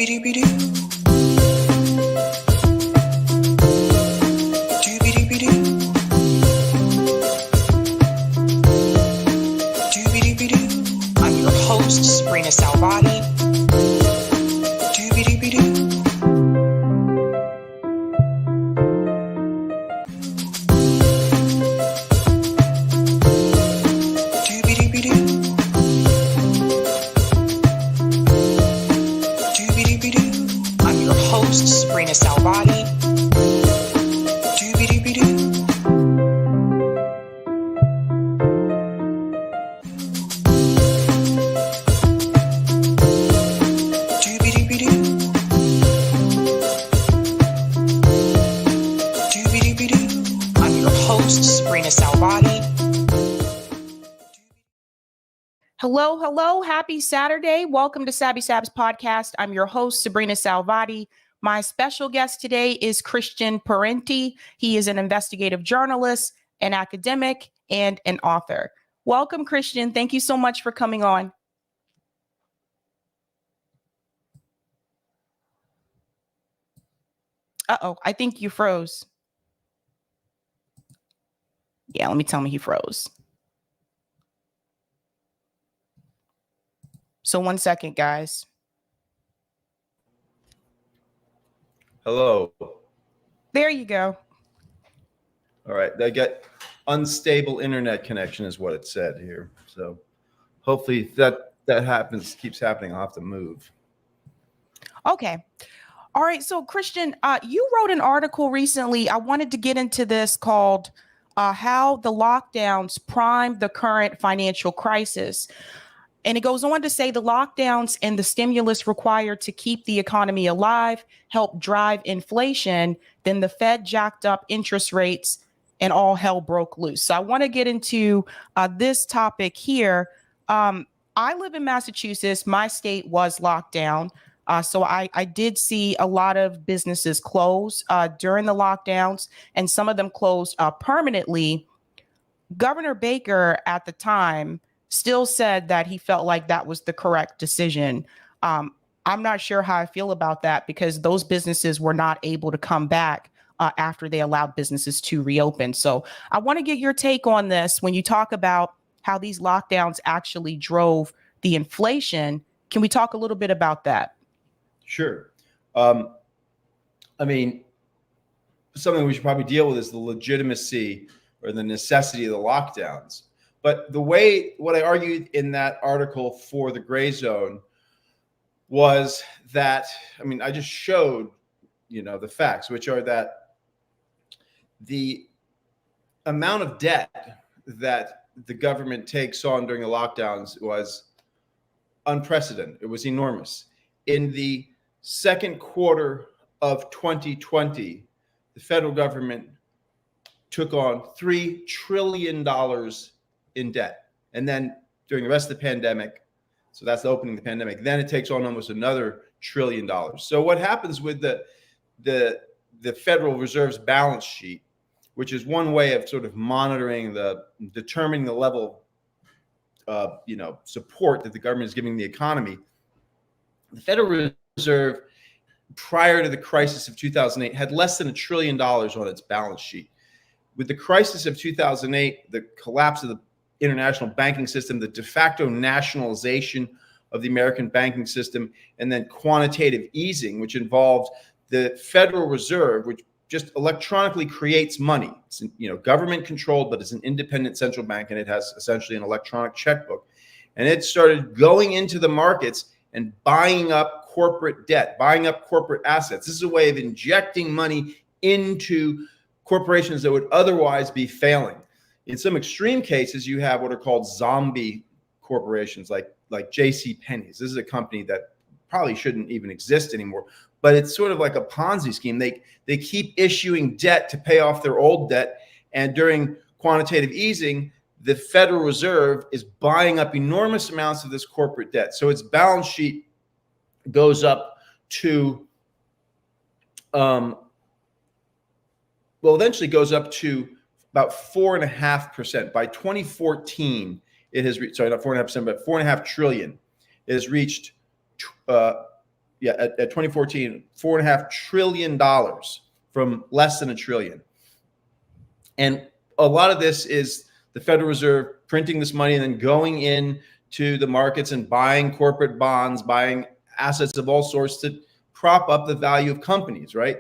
I'm your host, sabrinasalvati. I'm your host, sabrinasalvati. I'm your host, sabrinasalvati. Hello. Happy Saturday. Welcome to Sab's podcast. I'm your host, Sabrina Salvati. My special guest today is Christian Parenti. He is an investigative journalist, an academic, and an author. Welcome, Christian. Thank you so much for coming on. Uh-oh, I think you froze. Yeah, let me tell me he froze. So 1 second, guys. Hello. There you go. All right. They got unstable internet connection is what it said here. So hopefully that keeps happening. I'll have to move. Okay. All right. So, Christian, you wrote an article recently. I wanted to get into this called How the Lockdowns Primed the Current Financial Crisis. And it goes on to say the lockdowns and the stimulus required to keep the economy alive helped drive inflation. Then the Fed jacked up interest rates and all hell broke loose. So I want to get into this topic here. I live in Massachusetts. My state was locked down. So I did see a lot of businesses close during the lockdowns, and some of them closed permanently. Governor Baker at the time still said that he felt like that was the correct decision. I'm not sure how I feel about that because those businesses were not able to come back after they allowed businesses to reopen. So I want to get your take on this. When you talk about how these lockdowns actually drove the inflation, can we talk a little bit about that? Sure. I mean, something we should probably deal with is the legitimacy or the necessity of the lockdowns. But what I argued in that article for the gray zone was that, I just showed, the facts, which are that the amount of debt that the government takes on during the lockdowns was unprecedented. It was enormous. In the second quarter of 2020, the federal government took on $3 trillion in debt. And then during the rest of the pandemic, so that's the opening of the pandemic, then it takes on almost another $1 trillion. So what happens with the Federal Reserve's balance sheet, which is one way of sort of determining the level of support that the government is giving the economy. The Federal Reserve, prior to the crisis of 2008, had less than $1 trillion on its balance sheet. With the crisis of 2008, the collapse of the international banking system, the de facto nationalization of the American banking system, and then quantitative easing, which involved the Federal Reserve, which just electronically creates money. It's government controlled, but it's an independent central bank, and it has essentially an electronic checkbook. And it started going into the markets and buying up corporate debt, buying up corporate assets. This is a way of injecting money into corporations that would otherwise be failing. In some extreme cases, you have what are called zombie corporations, like JCPenney's. This is a company that probably shouldn't even exist anymore, but it's sort of like a Ponzi scheme. They keep issuing debt to pay off their old debt, and during quantitative easing, the Federal Reserve is buying up enormous amounts of this corporate debt. So its balance sheet goes up to, eventually goes up to about 4.5%. By 2014, it has reached, sorry, not 4.5%, but 4.5 trillion. It has reached at 2014, $4.5 trillion from less than $1 trillion. And a lot of this is the Federal Reserve printing this money and then going in to the markets and buying corporate bonds, buying assets of all sorts to prop up the value of companies, right?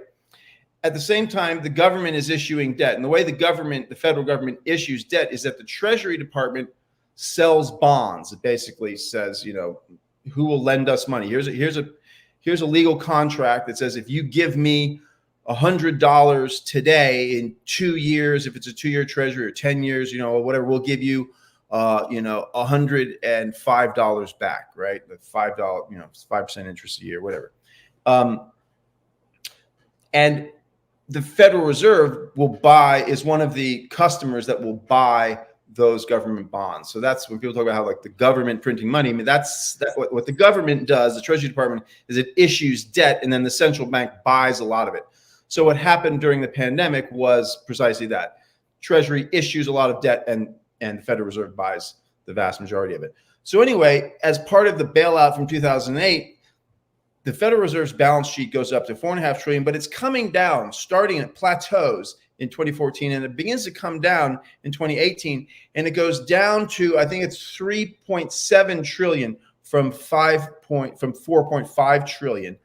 At the same time, the government is issuing debt. And the way the federal government issues debt is that the Treasury Department sells bonds. It basically says, who will lend us money? Here's a legal contract that says if you give me $100 today in 2 years, if it's a 2-year treasury, or 10 years, or whatever, we'll give you $105 back, right? The $5, 5% interest a year, whatever. And the Federal Reserve is one of the customers that will buy those government bonds. So that's when people talk about how like the government printing money. I mean, that's what the government does. The Treasury Department is it issues debt, and then the central bank buys a lot of it. So what happened during the pandemic was precisely that. Treasury issues a lot of debt, and the Federal Reserve buys the vast majority of it. So anyway, as part of the bailout from 2008, the Federal Reserve's balance sheet goes up to $4.5 trillion, but it's coming down, starting at plateaus in 2014, and it begins to come down in 2018, and it goes down to, I think it's 3.7 trillion from 4.5 trillion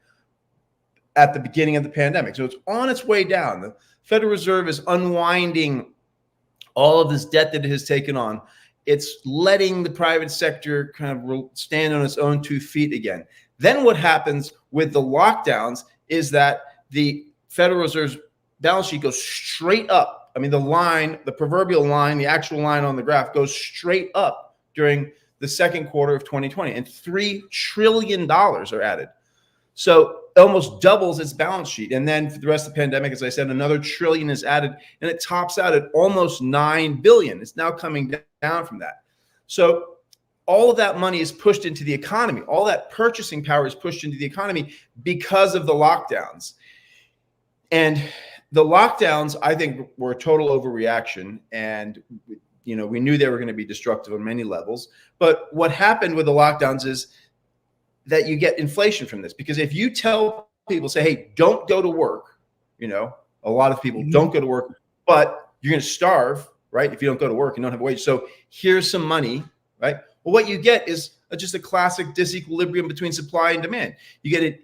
at the beginning of the pandemic. So it's on its way down. The Federal Reserve is unwinding all of this debt that it has taken on. It's letting the private sector kind of stand on its own 2 feet again. Then what happens with the lockdowns is that the Federal Reserve's balance sheet goes straight up. I mean, the proverbial line, the actual line on the graph goes straight up during the second quarter of 2020, and $3 trillion are added. So it almost doubles its balance sheet. And then for the rest of the pandemic, as I said, another $1 trillion is added, and it tops out at almost $9 billion. It's now coming down from that. So all of that money is pushed into the economy. All that purchasing power is pushed into the economy because of the lockdowns. And the lockdowns, I think, were a total overreaction. And, we knew they were going to be destructive on many levels. But what happened with the lockdowns is that you get inflation from this. Because if you tell people, say, hey, don't go to work, a lot of people don't go to work, but you're going to starve, right? If you don't go to work and don't have a wage. So here's some money, right? Well, what you get is just a classic disequilibrium between supply and demand. You get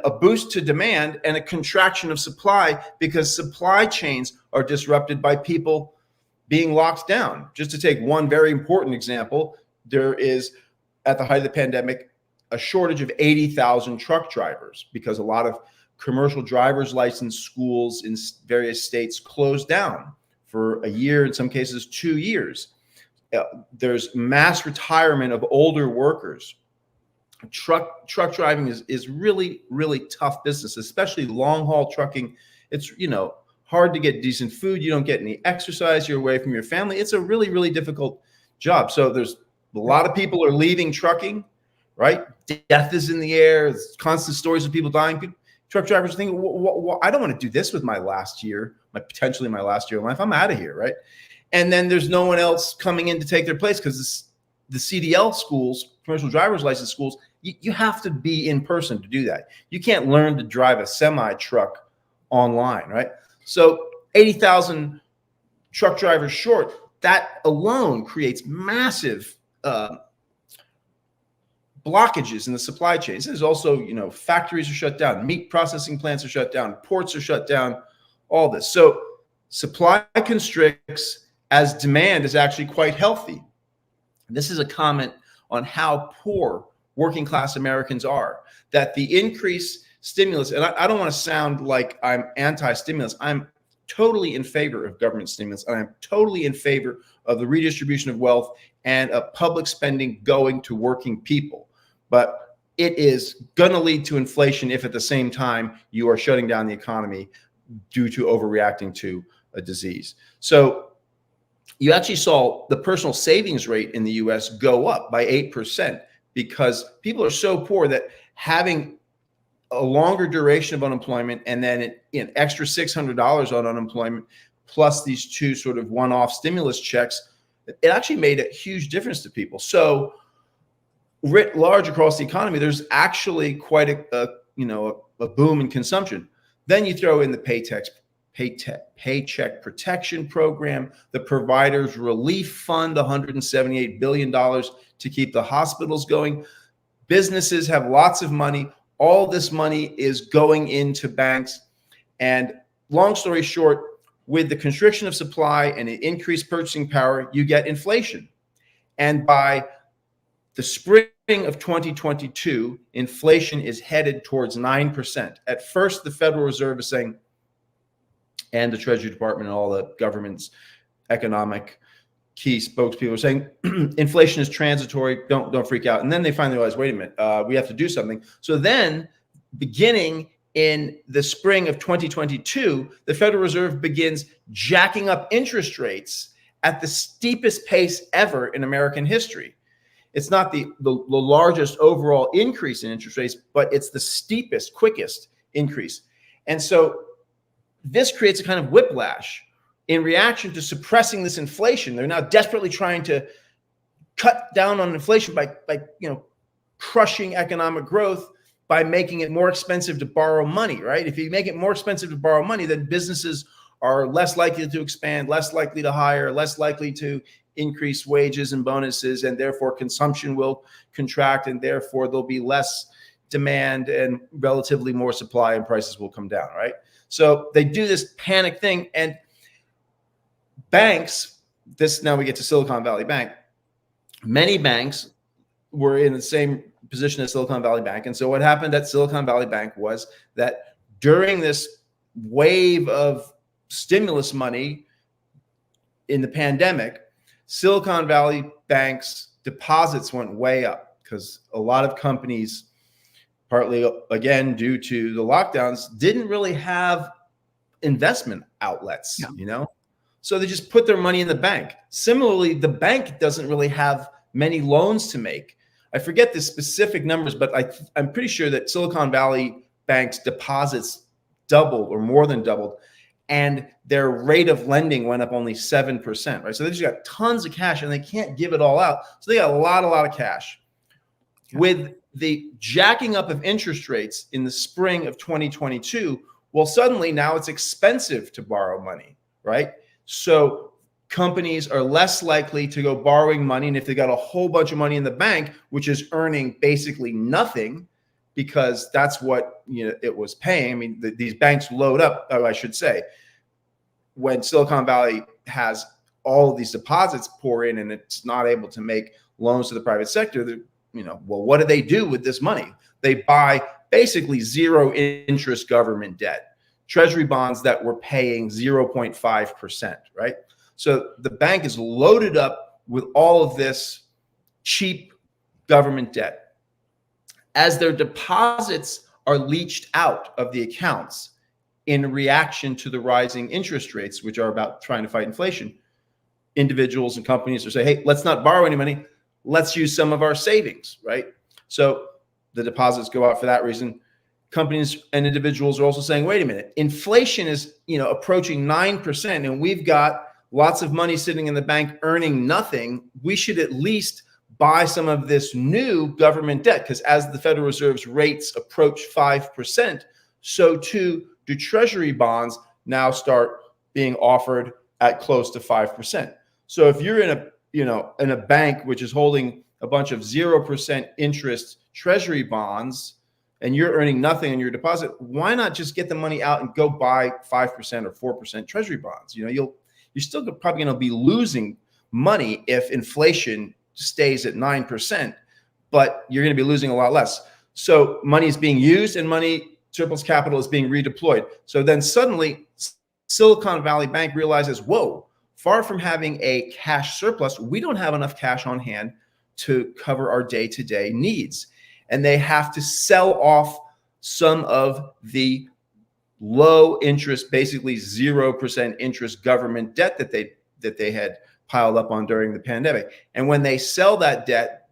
a boost to demand and a contraction of supply because supply chains are disrupted by people being locked down. Just to take one very important example, there is, at the height of the pandemic, a shortage of 80,000 truck drivers because a lot of commercial driver's license schools in various states closed down for a year, in some cases 2 years. There's mass retirement of older workers. Truck driving is really, really tough business, especially long haul trucking. It's, hard to get decent food. You don't get any exercise. You're away from your family. It's a really, really difficult job. So there's a lot of people are leaving trucking, right? Death is in the air. There's constant stories of people dying. Truck drivers are thinking, I don't want to do this with my last year, potentially my last year of life. I'm out of here, right? And then there's no one else coming in to take their place because the CDL schools, commercial driver's license schools, you have to be in person to do that. You can't learn to drive a semi truck online, right? So 80,000 truck drivers short, that alone creates massive blockages in the supply chains. There's also, factories are shut down, meat processing plants are shut down, ports are shut down, all this. So supply constricts as demand is actually quite healthy. This is a comment on how poor working class Americans are, that the increased stimulus, and I don't want to sound like I'm anti-stimulus. I'm totally in favor of government stimulus, and I'm totally in favor of the redistribution of wealth and of public spending going to working people. But it is going to lead to inflation if at the same time you are shutting down the economy due to overreacting to a disease. So you actually saw the personal savings rate in the US go up by 8% because people are so poor that having a longer duration of unemployment and then an extra $600 on unemployment plus these two sort of one-off stimulus checks, it actually made a huge difference to people. So writ large across the economy, there's actually quite a a boom in consumption. Then you throw in the Paycheck Protection Program, the Providers Relief Fund, $178 billion to keep the hospitals going. Businesses have lots of money. All this money is going into banks. And long story short, with the constriction of supply and an increased purchasing power, you get inflation. And by the spring of 2022, inflation is headed towards 9%. At first, the Federal Reserve is saying, and the Treasury Department and all the government's economic key spokespeople are saying inflation is transitory, don't freak out. And then they finally realize, wait a minute, we have to do something. So then, beginning in the spring of 2022, the Federal Reserve begins jacking up interest rates at the steepest pace ever in American history. It's not the largest overall increase in interest rates, but it's the steepest, quickest increase. And so this creates a kind of whiplash in reaction to suppressing this inflation. They're now desperately trying to cut down on inflation by crushing economic growth, by making it more expensive to borrow money, right? If you make it more expensive to borrow money, then businesses are less likely to expand, less likely to hire, less likely to increase wages and bonuses, and therefore consumption will contract, and therefore there'll be less demand and relatively more supply, and prices will come down, right? So they do this panic thing, and banks, now we get to Silicon Valley Bank. Many banks were in the same position as Silicon Valley Bank. And so what happened at Silicon Valley Bank was that during this wave of stimulus money in the pandemic, Silicon Valley Bank's deposits went way up because a lot of companies, partly again due to the lockdowns, didn't really have investment outlets, So they just put their money in the bank. Similarly, the bank doesn't really have many loans to make. I forget the specific numbers, but I'm pretty sure that Silicon Valley Bank's deposits doubled or more than doubled, and their rate of lending went up only 7%, right? So they just got tons of cash, and they can't give it all out. So they got a lot of cash. Okay. With the jacking up of interest rates in the spring of 2022, well, suddenly now it's expensive to borrow money, right? So companies are less likely to go borrowing money. And if they got a whole bunch of money in the bank, which is earning basically nothing, because that's what it was paying. I mean, these banks load up, I should say, when Silicon Valley has all of these deposits pour in and it's not able to make loans to the private sector, well, what do they do with this money? They buy basically zero interest government debt, treasury bonds that were paying 0.5%, right? So the bank is loaded up with all of this cheap government debt. As their deposits are leached out of the accounts in reaction to the rising interest rates, which are about trying to fight inflation, individuals and companies are saying, hey, let's not borrow any money. Let's use some of our savings, right? So the deposits go out for that reason. Companies and individuals are also saying, wait a minute, inflation is approaching 9%, and we've got lots of money sitting in the bank earning nothing. We should at least buy some of this new government debt, because as the Federal Reserve's rates approach 5%, so too do treasury bonds now start being offered at close to 5%. So if you're in a bank which is holding a bunch of 0% interest treasury bonds and you're earning nothing on your deposit, why not just get the money out and go buy 5% or 4% treasury bonds? You're still probably going to be losing money if inflation stays at 9%, but you're going to be losing a lot less. So money is being used and surplus capital is being redeployed. So then suddenly Silicon Valley Bank realizes, whoa, far from having a cash surplus, we don't have enough cash on hand to cover our day-to-day needs. And they have to sell off some of the low interest, basically 0% interest government debt that they had piled up on during the pandemic. And when they sell that debt,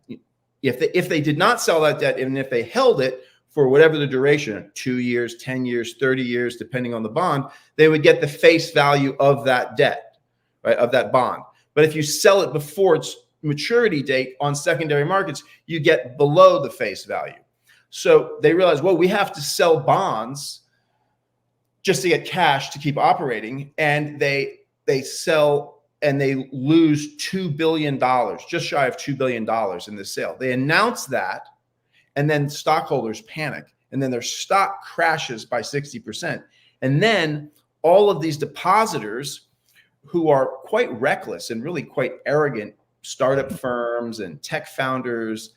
if they did not sell that debt, and if they held it for whatever the duration, 2 years, 10 years, 30 years, depending on the bond, they would get the face value of that debt, right, of that bond. But if you sell it before its maturity date on secondary markets, you get below the face value. So they realized, well, we have to sell bonds just to get cash to keep operating. And they sell and they lose $2 billion, just shy of $2 billion in the sale. They announce that, and then stockholders panic, and then their stock crashes by 60%. And then all of these depositors who are quite reckless and really quite arrogant startup firms and tech founders,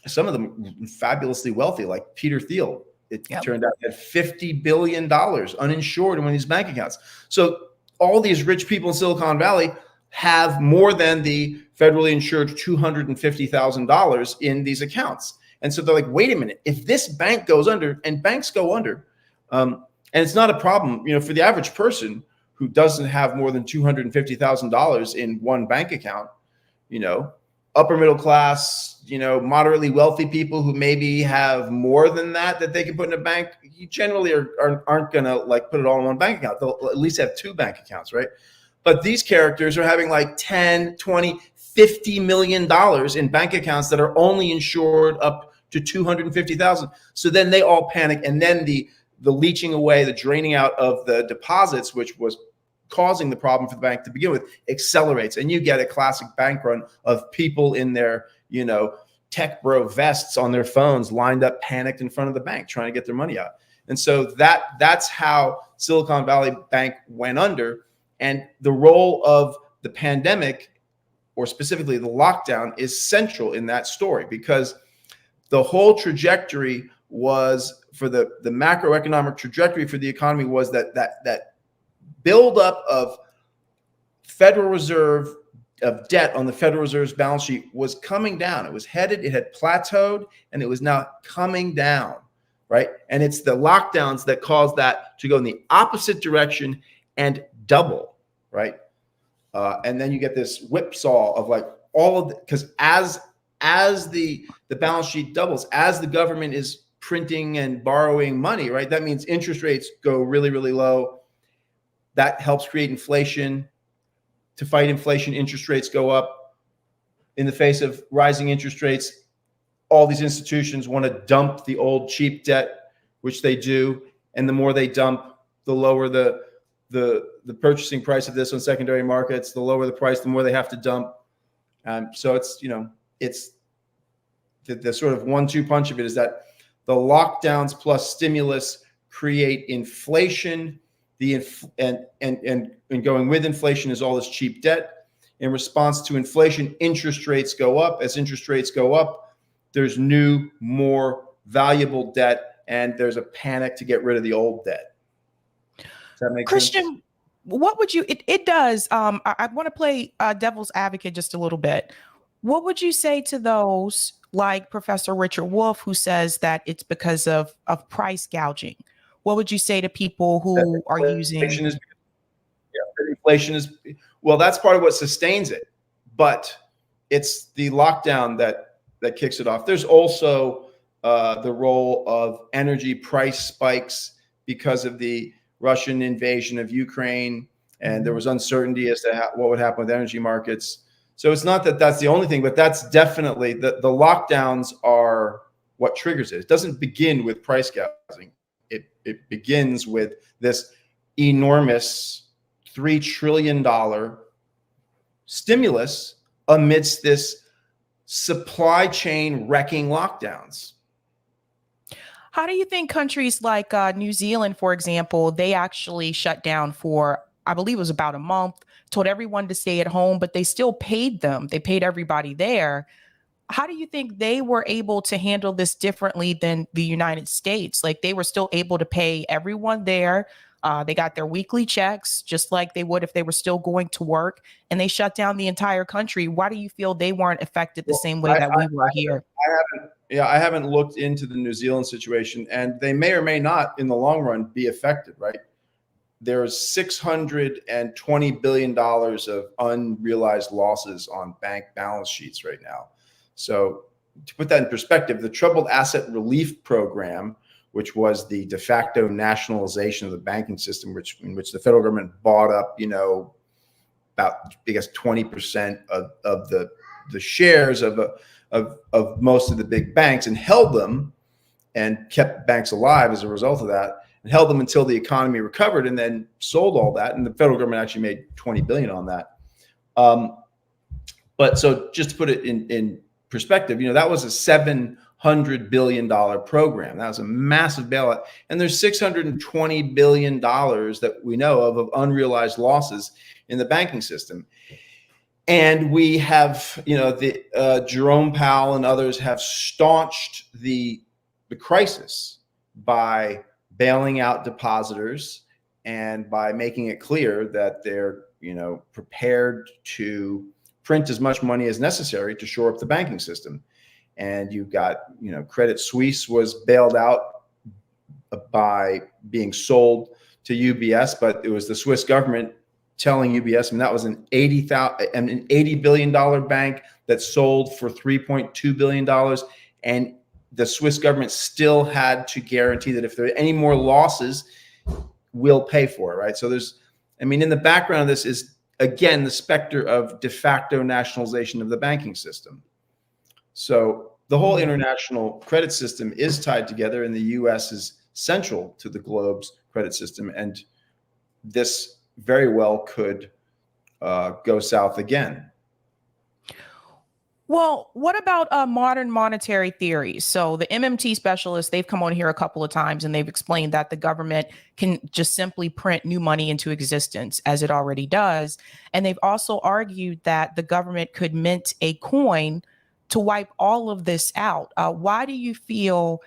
some of them fabulously wealthy, like Peter Thiel, it turned out had $50 billion uninsured in one of these bank accounts. So all these rich people in Silicon Valley have more than the federally insured $250,000 in these accounts. And so they're like, wait a minute, if this bank goes under, and banks go under, and it's not a problem, for the average person who doesn't have more than $250,000 in one bank account, upper middle class, moderately wealthy people who maybe have more than that they can put in a bank, you generally aren't going to like put it all in one bank account. They'll at least have two bank accounts, right? But these characters are having like 10, 20, $50 million in bank accounts that are only insured up to 250,000. So then they all panic, and then the leaching away, the draining out of the deposits, which was causing the problem for the bank to begin with, accelerates, and you get a classic bank run of people in their tech bro vests on their phones lined up, panicked in front of the bank trying to get their money out. And so that's how Silicon Valley Bank went under. And the role of the pandemic, or specifically the lockdown, is central in that story, because the whole trajectory was, for the macroeconomic trajectory for the economy, was that buildup of Federal Reserve, of debt on the Federal Reserve's balance sheet was coming down. It was headed, it had plateaued, and it was now coming down, right? And it's the lockdowns that caused that to go in the opposite direction and double, right? And then you get this whipsaw of like all of the, because as the balance sheet doubles, as the government is printing and borrowing money, right? That means interest rates go really, really low. That helps create inflation. To fight inflation, interest rates go up. In the face of rising interest rates, all these institutions want to dump the old cheap debt, which they do. And the more they dump, the lower the purchasing price of this on secondary markets. The lower the price, the more they have to dump. So it's, it's the sort of 1-2 punch of it is that the lockdowns plus stimulus create inflation. And going with inflation is all this cheap debt. In response to inflation, interest rates go up. As interest rates go up, there's new, more valuable debt, and there's a panic to get rid of the old debt. Does that make Christian, sense? what would you, it does. I want to play devil's advocate just a little bit. What would you say to those like Professor Richard Wolff, who says that it's because of price gouging? What would you say to people who are using? Inflation is, well, that's part of what sustains it, but it's the lockdown that kicks it off. There's also the role of energy price spikes because of the Russian invasion of Ukraine, and there was uncertainty as to what would happen with energy markets. So it's not that that's the only thing, but that's definitely the lockdowns are what triggers it. It doesn't begin with price gouging. It begins with this enormous $3 trillion stimulus amidst this supply chain wrecking lockdowns. How do you think countries like New Zealand, for example, they actually shut down for, I believe it was about a month, told everyone to stay at home, but they still paid them. They paid everybody there. How do you think they were able to handle this differently than the United States? Like, they were still able to pay everyone there. They got their weekly checks just like they would if they were still going to work, and they shut down the entire country. Why do you feel they weren't affected the same way that we were here? I haven't looked into the New Zealand situation, and they may or may not in the long run be affected, right? There's $620 billion of unrealized losses on bank balance sheets right now. So to put that in perspective, the Troubled Asset Relief Program, which was the de facto nationalization of the banking system, in which the federal government bought up, about, I guess, 20% of the shares of of most of the big banks and held them and kept banks alive as a result of that, and held them until the economy recovered, and then sold all that. And the federal government actually made $20 billion on that. But so just to put it in perspective, that was a $700 billion program. That was a massive bailout. And there's $620 billion that we know of unrealized losses in the banking system. And we have, Jerome Powell and others have staunched the crisis by bailing out depositors and by making it clear that they're, prepared to print as much money as necessary to shore up the banking system. And you've got, Credit Suisse was bailed out by being sold to UBS, but it was the Swiss government telling UBS, and that was an $80 billion bank that sold for $3.2 billion. And the Swiss government still had to guarantee that if there are any more losses, we'll pay for it, right? So in the background of this is, again, the specter of de facto nationalization of the banking system. So the whole international credit system is tied together, and the U.S. is central to the globe's credit system. And this very well could go south again. Well, what about modern monetary theory? So the MMT specialists, they've come on here a couple of times and they've explained that the government can just simply print new money into existence as it already does. And they've also argued that the government could mint a coin to wipe all of this out. Why do you feel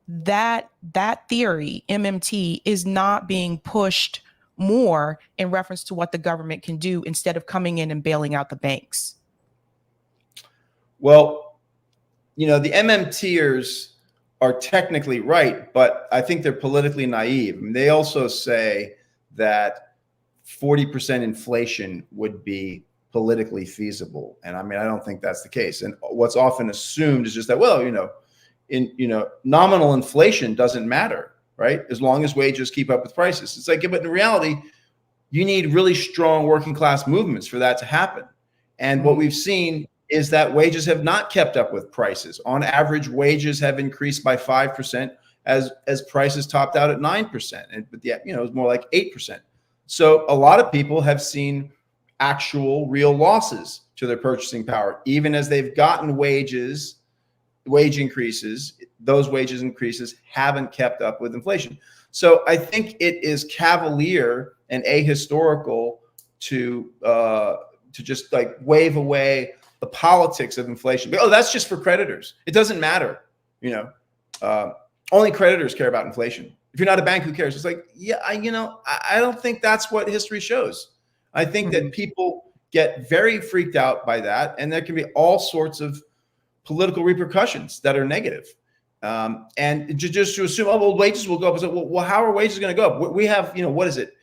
that theory, MMT, is not being pushed more in reference to what the government can do instead of coming in and bailing out the banks? Well, the MMTers are technically right, but I think they're politically naive. They also say that 40% inflation would be politically feasible. And I don't think that's the case. And what's often assumed is just that, well, nominal inflation doesn't matter, right? As long as wages keep up with prices. It's like, but in reality, you need really strong working class movements for that to happen. And what we've seen is that wages have not kept up with prices. On average, wages have increased by 5% as prices topped out at 9%. But it was more like 8%. So a lot of people have seen actual real losses to their purchasing power, even as they've gotten wage increases. Those wages increases haven't kept up with inflation. So I think it is cavalier and ahistorical to just like wave away the politics of inflation. Oh, that's just for creditors. It doesn't matter. Only creditors care about inflation. If you're not a bank, who cares? It's like, yeah, I don't think that's what history shows. I think that people get very freaked out by that, and there can be all sorts of political repercussions that are negative. And just to assume, oh, well, wages will go up. Well, how are wages going to go up? We have, what is it?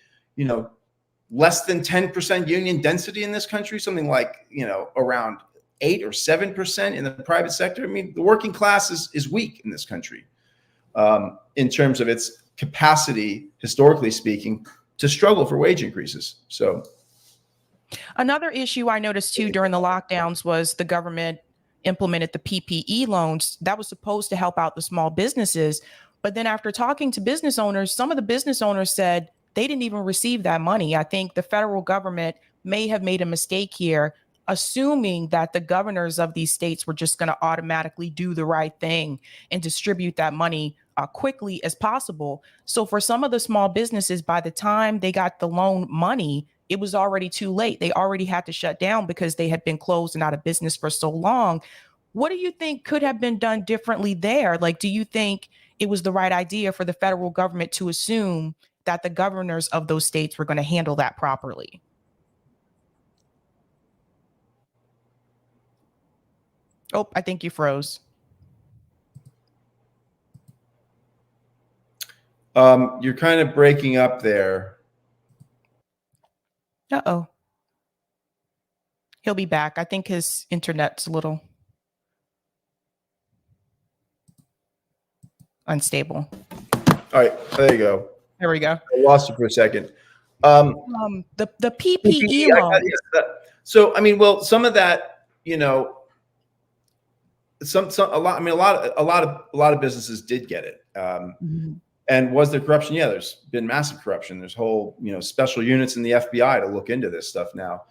Less than 10% union density in this country, something like, around 8 or 7% in the private sector. The working class is weak in this country in terms of its capacity, historically speaking, to struggle for wage increases. So another issue I noticed too during the lockdowns was the government implemented the PPE loans that was supposed to help out the small businesses. But then after talking to business owners, some of the business owners said they didn't even receive that money. I think the federal government may have made a mistake here, assuming that the governors of these states were just going to automatically do the right thing and distribute that money quickly as possible. So for some of the small businesses, by the time they got the loan money, it was already too late. They already had to shut down because they had been closed and out of business for so long. What do you think could have been done differently there? Like, do you think it was the right idea for the federal government to assume that the governors of those states were going to handle that properly? Oh, I think you froze. You're kind of breaking up there. Uh-oh. He'll be back. I think his internet's a little unstable. All right, there you go. There we go. I lost you for a second. The PPE loan. So, well, some of that, a lot. I mean, a lot of businesses did get it. And was there corruption? Yeah, there's been massive corruption. There's whole, special units in the FBI to look into this stuff now.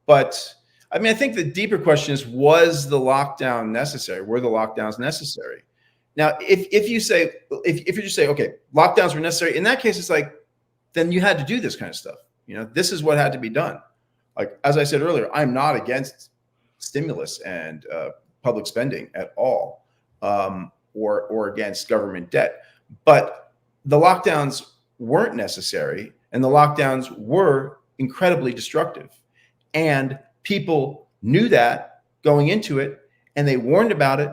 But I mean, I think the deeper question is, was the lockdown necessary? Were the lockdowns necessary? Now, if you just say, okay, lockdowns were necessary, in that case, it's like, then you had to do this kind of stuff. This is what had to be done. Like, as I said earlier, I'm not against stimulus and public spending at all, or against government debt. But the lockdowns weren't necessary, and the lockdowns were incredibly destructive. And people knew that going into it, and they warned about it,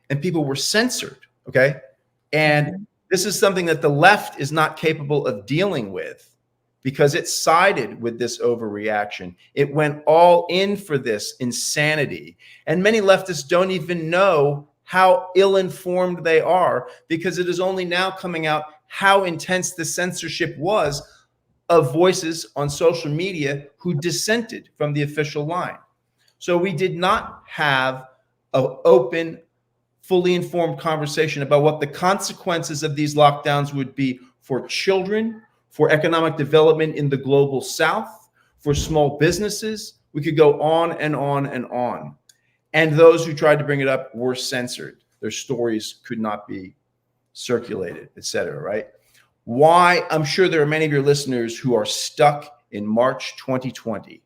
and people were censored. Okay. And this is something that the left is not capable of dealing with, because it sided with this overreaction. It went all in for this insanity. And many leftists don't even know how ill-informed they are, because it is only now coming out how intense the censorship was of voices on social media who dissented from the official line. So we did not have an open, fully informed conversation about what the consequences of these lockdowns would be for children, for economic development in the global South, for small businesses. We could go on and on and on. And those who tried to bring it up were censored. Their stories could not be circulated, et cetera, right? Why? I'm sure there are many of your listeners who are stuck in March 2020,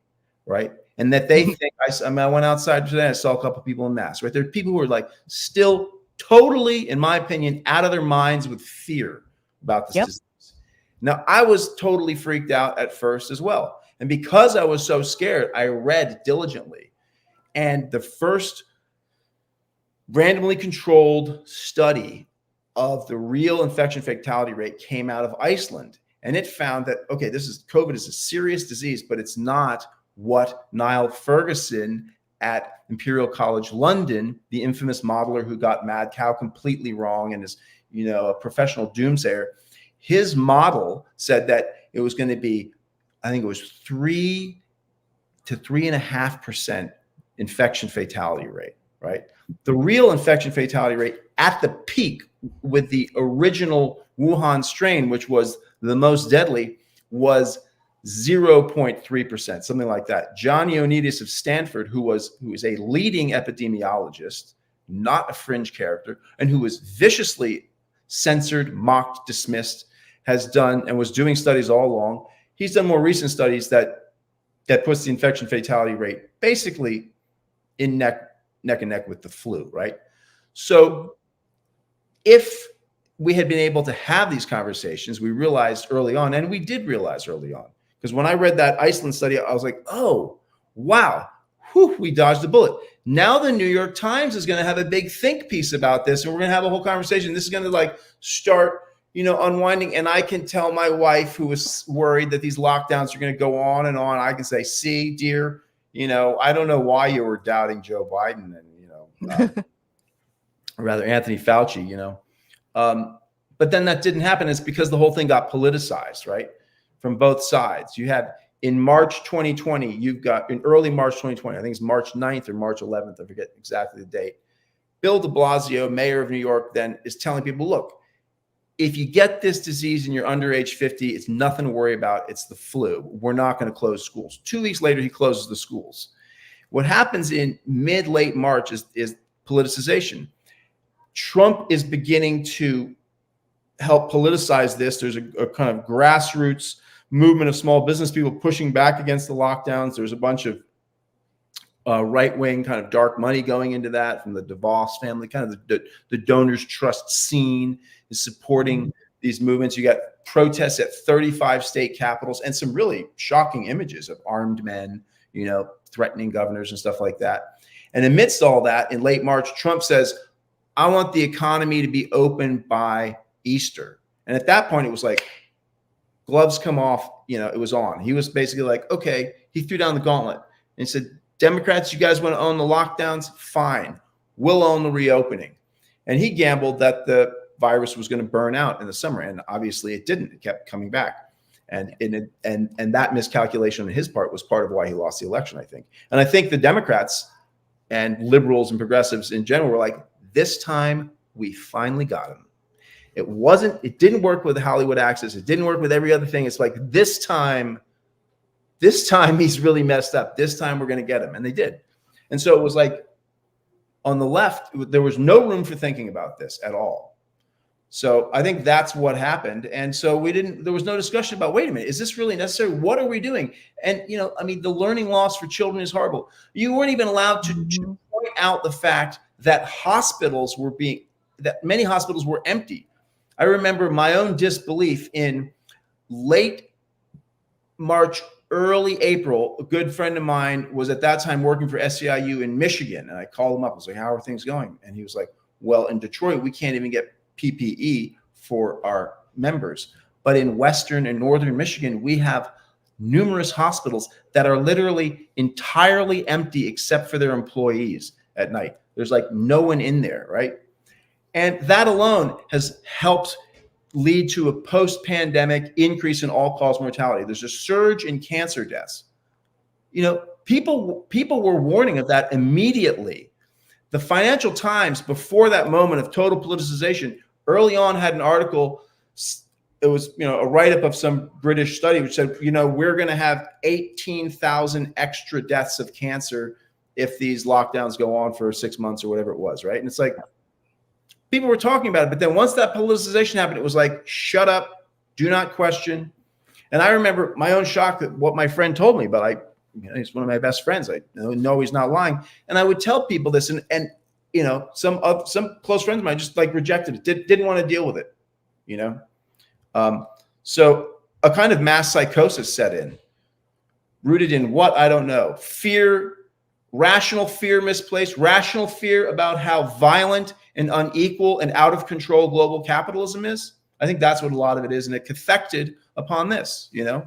right? And that they think, I went outside today, I saw a couple of people in masks, right? There are people who are like still totally, in my opinion, out of their minds with fear about this disease. Now, I was totally freaked out at first as well. And because I was so scared, I read diligently. And the first randomly controlled study of the real infection fatality rate came out of Iceland. And it found that, okay, COVID is a serious disease, but it's not what Niall Ferguson at Imperial College London, the infamous modeler who got mad cow completely wrong and is, a professional doomsayer. His model said that it was going to be, I think it was 3 to 3.5% infection fatality rate, right? The real infection fatality rate at the peak with the original Wuhan strain, which was the most deadly, was 0.3%, something like that. John Ioannidis of Stanford, who is a leading epidemiologist, not a fringe character, and who was viciously censored, mocked, dismissed, has done and was doing studies all along. He's done more recent studies that puts the infection fatality rate basically in neck and neck with the flu, right? So if we had been able to have these conversations, we realized early on, and we did realize early on, because when I read that Iceland study, I was like, oh, wow, we dodged a bullet. Now the New York Times is going to have a big think piece about this, and we're going to have a whole conversation. This is going to start, unwinding. And I can tell my wife, who was worried that these lockdowns are going to go on and on, I can say, see, dear, I don't know why you were doubting Joe Biden and, or rather Anthony Fauci, but then that didn't happen. It's because the whole thing got politicized, right? From both sides. You had in March 2020, in early March 2020, I think it's March 9th or March 11th, I forget exactly the date. Bill de Blasio, mayor of New York, then is telling people, look, if you get this disease and you're under age 50, it's nothing to worry about. It's the flu. We're not going to close schools. 2 weeks later, he closes the schools. What happens in late March is politicization. Trump is beginning to help politicize this. There's a kind of grassroots movement of small business people pushing back against the lockdowns. There's a bunch of right-wing kind of dark money going into that from the DeVos family. Kind of the donors trust scene is supporting these movements. You got protests at 35 state capitals and some really shocking images of armed men, threatening governors and stuff like that. And amidst all that, in late March, Trump says, I want the economy to be open by Easter. And at that point, it was like, gloves come off, it was on. He was basically like, okay, he threw down the gauntlet and said, Democrats, you guys want to own the lockdowns? Fine. We'll own the reopening. And he gambled that the virus was going to burn out in the summer. And obviously it didn't. It kept coming back. And that miscalculation on his part was part of why he lost the election, I think. And I think the Democrats and liberals and progressives in general were like, this time we finally got him. It didn't work with Hollywood Access. It didn't work with every other thing. It's like, this time he's really messed up. This time we're going to get him. And they did. And so it was like, on the left, there was no room for thinking about this at all. So I think that's what happened. And so there was no discussion about, wait a minute, is this really necessary? What are we doing? And, the learning loss for children is horrible. You weren't even allowed to point out the fact that many hospitals were empty. I remember my own disbelief in late March, early April. A good friend of mine was at that time working for SEIU in Michigan. And I called him up. I was like, how are things going? And he was like, well, in Detroit, we can't even get PPE for our members. But in Western and Northern Michigan, we have numerous hospitals that are literally entirely empty except for their employees at night. There's like no one in there, right? And that alone has helped lead to a post-pandemic increase in all-cause mortality. There's a surge in cancer deaths. People were warning of that immediately. The Financial Times, before that moment of total politicization, early on had an article. It was, a write-up of some British study which said, we're going to have 18,000 extra deaths of cancer if these lockdowns go on for 6 months or whatever it was, right? And it's like, people were talking about it, but then once that politicization happened, it was like, shut up, do not question. And I remember my own shock at what my friend told me, but he's one of my best friends. I know he's not lying. And I would tell people this, and some close friends of mine just like rejected it, didn't want to deal with it, So a kind of mass psychosis set in, rooted in what? I don't know. Fear, rational fear misplaced, rational fear about how violent and unequal and out of control global capitalism is. I think that's what a lot of it is. And it cathected upon this, Yeah.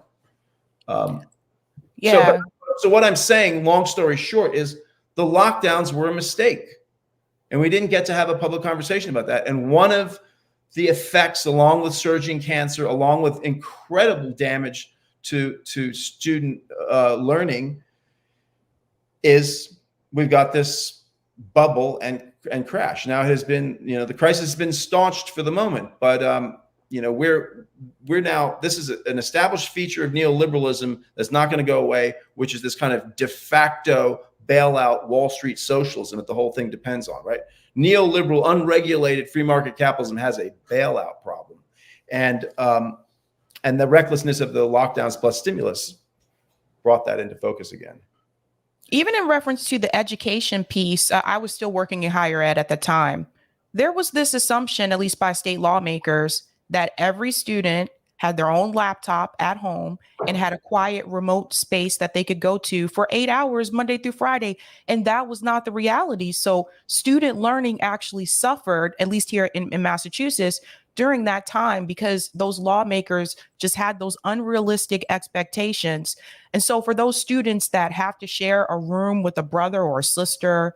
So what I'm saying, long story short, is the lockdowns were a mistake. And we didn't get to have a public conversation about that. And one of the effects, along with surging cancer, along with incredible damage to student learning, is we've got this bubble and crash. Now it has been, the crisis has been staunched for the moment, but we're now, this is an established feature of neoliberalism that's not going to go away, which is this kind of de facto bailout Wall Street socialism that the whole thing depends on, right? Neoliberal, unregulated free market capitalism has a bailout problem, and the recklessness of the lockdowns plus stimulus brought that into focus again. Even in reference to the education piece, I was still working in higher ed at the time. There was this assumption, at least by state lawmakers, that every student had their own laptop at home and had a quiet remote space that they could go to for 8 hours, Monday through Friday. And that was not the reality. So student learning actually suffered, at least here in Massachusetts, during that time, because those lawmakers just had those unrealistic expectations. And so for those students that have to share a room with a brother or a sister,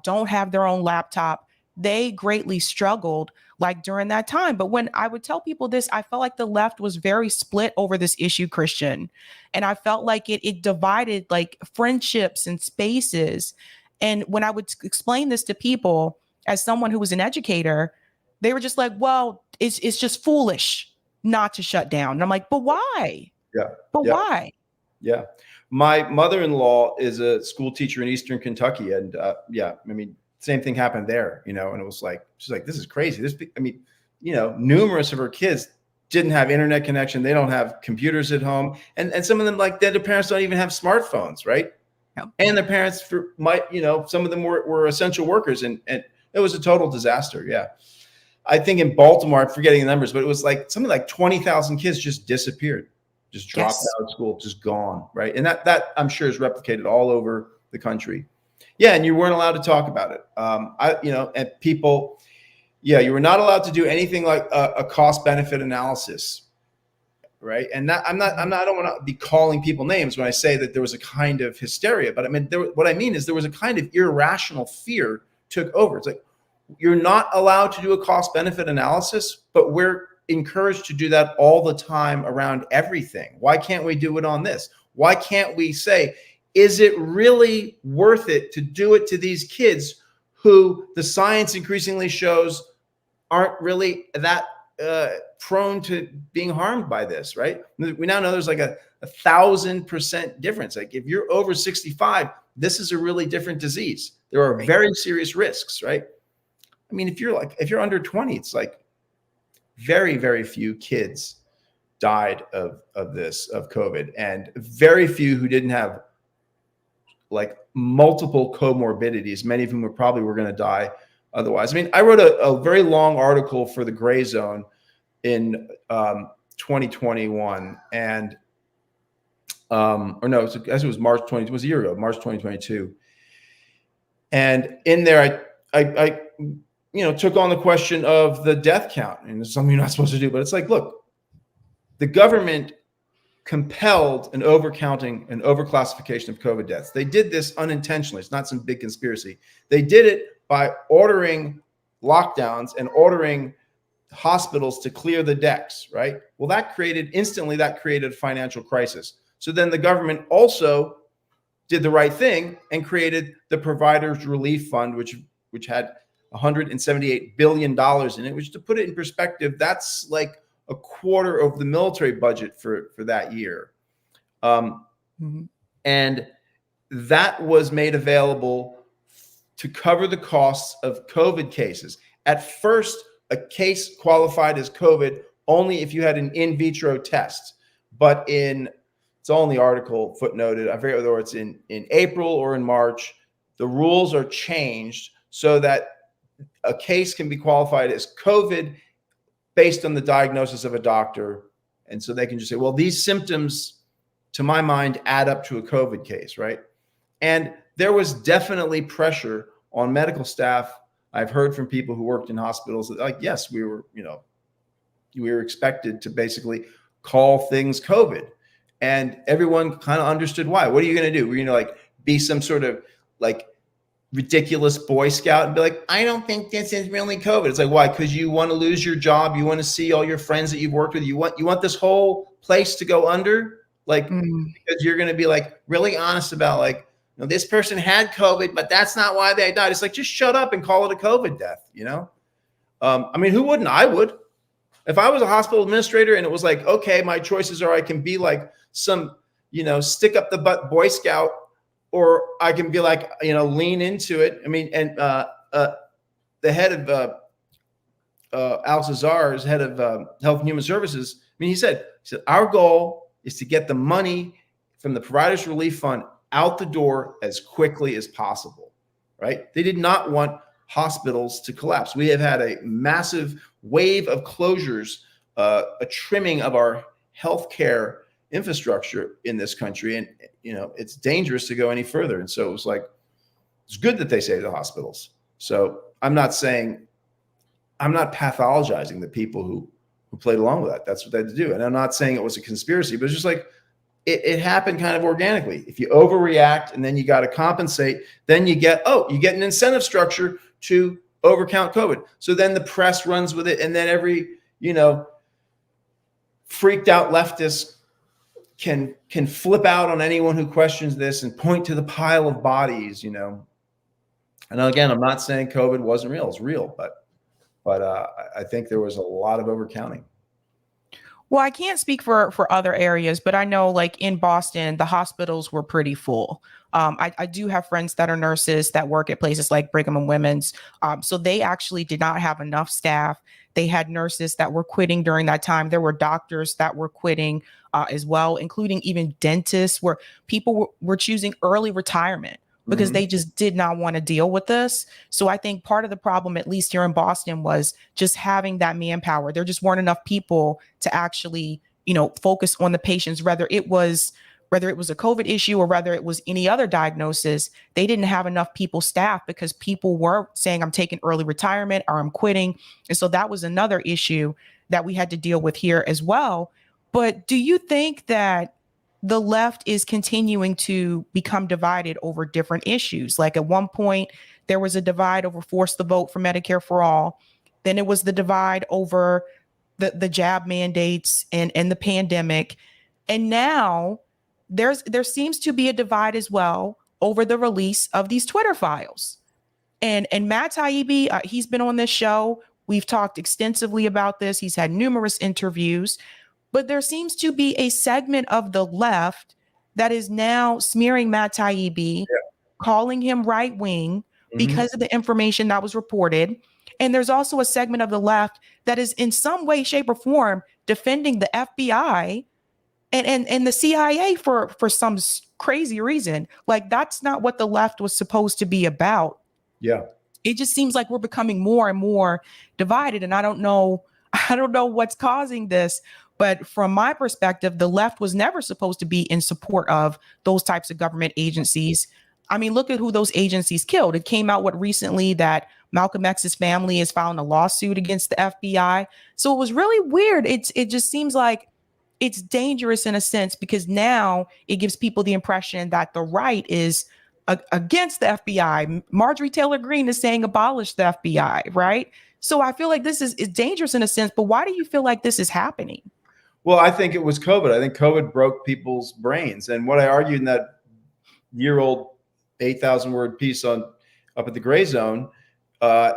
don't have their own laptop, they greatly struggled like during that time. But when I would tell people this, I felt like the left was very split over this issue, Christian. And I felt like it divided like friendships and spaces. And when I would explain this to people as someone who was an educator, they were just like, well, it's just foolish not to shut down. And I'm like, but why? Yeah. But why? Yeah. My mother-in-law is a school teacher in Eastern Kentucky. And same thing happened there, and it was like, she's like, this is crazy. Numerous of her kids didn't have internet connection. They don't have computers at home. And some of them, like, their parents don't even have smartphones, right? Yep. And their parents some of them were essential workers, and it was a total disaster. Yeah. I think in Baltimore, I'm forgetting the numbers, but it was like something like 20,000 kids just disappeared, just dropped out of school, just gone, right? And that I'm sure is replicated all over the country. Yeah, and you weren't allowed to talk about it. And people, you were not allowed to do anything like a cost-benefit analysis, right? And I don't want to be calling people names when I say that there was a kind of hysteria, but what I mean is there was a kind of irrational fear took over. It's like, you're not allowed to do a cost-benefit analysis, but we're encouraged to do that all the time around everything. Why can't we do it on this? Why can't we say, is it really worth it to do it to these kids who the science increasingly shows aren't really that prone to being harmed by this, right? We now know there's like a 1,000% difference. Like if you're over 65, this is a really different disease. There are very serious risks, right? I mean, if you're under 20, it's like very, very few kids died of COVID, and very few who didn't have like multiple comorbidities, many of whom were going to die otherwise. I mean, I wrote a very long article for the Gray Zone in 2021, and or no, it was March 20. It was a year ago, March 2022. And in there, I took on the question of the death count, and it's something you're not supposed to do. But it's like, look, the government compelled an overcounting and overclassification of COVID deaths. They did this unintentionally. It's not some big conspiracy. They did it by ordering lockdowns and ordering hospitals to clear the decks, right? Well, that created a financial crisis. So then the government also did the right thing and created the Providers Relief Fund, which had $178 billion in it, which, to put it in perspective, that's like a quarter of the military budget for that year. And that was made available to cover the costs of COVID cases. At first, a case qualified as COVID only if you had an in vitro test. But it's all in the article footnoted, I forget whether it's in April or in March, the rules are changed so that a case can be qualified as COVID based on the diagnosis of a doctor. And so they can just say, well, these symptoms, to my mind, add up to a COVID case, right? And there was definitely pressure on medical staff. I've heard from people who worked in hospitals that, like, yes, we were expected to basically call things COVID. And everyone kind of understood why. What are you going to do? We're going to like be some sort of like ridiculous Boy Scout and be like, I don't think this is really COVID. It's like, why? Because you want to lose your job. You want to see all your friends that you've worked with. You want this whole place to go under, like, because you're going to be like really honest about like, this person had COVID, but that's not why they died. It's like, just shut up and call it a COVID death. I mean, who wouldn't? I would. If I was a hospital administrator and it was like, okay, my choices are I can be like some, stick up the butt Boy Scout, or I can be like, lean into it. I mean, and the head of Al Cesar, is head of Health and Human Services. I mean, he said, our goal is to get the money from the Providers Relief Fund out the door as quickly as possible, right? They did not want hospitals to collapse. We have had a massive wave of closures, a trimming of our healthcare infrastructure in this country. And, it's dangerous to go any further. And so it was like, it's good that they saved the hospitals. So I'm not pathologizing the people who played along with that. That's what they had to do. And I'm not saying it was a conspiracy, but it's just like, it happened kind of organically. If you overreact and then you got to compensate, then you get an incentive structure to overcount COVID. So then the press runs with it. And then every, freaked out leftist can flip out on anyone who questions this and point to the pile of bodies, And again, I'm not saying COVID wasn't real. It's real, but I think there was a lot of overcounting. Well, I can't speak for other areas, but I know like in Boston, the hospitals were pretty full. I do have friends that are nurses that work at places like Brigham and Women's. So they actually did not have enough staff. They had nurses that were quitting during that time. There were doctors that were quitting as well, including even dentists, where people were choosing early retirement because they just did not want to deal with this. So I think part of the problem, at least here in Boston, was just having that manpower. There just weren't enough people to actually, focus on the patients, whether it was a COVID issue or whether it was any other diagnosis. They didn't have enough people staffed because people were saying, I'm taking early retirement or I'm quitting. And so that was another issue that we had to deal with here as well. But do you think that the left is continuing to become divided over different issues? Like at one point, there was a divide over force the vote for Medicare for all. Then it was the divide over the jab mandates and the pandemic. And now there seems to be a divide as well over the release of these Twitter files. And Matt Taibbi, he's been on this show. We've talked extensively about this. He's had numerous interviews, but there seems to be a segment of the left that is now smearing Matt Taibbi, calling him right wing because of the information that was reported. And there's also a segment of the left that is in some way, shape, or form defending the FBI and the CIA for some crazy reason. Like, that's not what the left was supposed to be about. Yeah. It just seems like we're becoming more and more divided. And I don't know what's causing this. But from my perspective, the left was never supposed to be in support of those types of government agencies. I mean, look at who those agencies killed. It came out recently that Malcolm X's family is filing a lawsuit against the FBI. So it was really weird. It just seems like it's dangerous in a sense, because now it gives people the impression that the right is against the FBI. Marjorie Taylor Greene is saying abolish the FBI, right? So I feel like this is dangerous in a sense, but why do you feel like this is happening? Well, I think it was COVID. I think COVID broke people's brains. And what I argued in that year-old 8,000-word piece up at the Gray Zone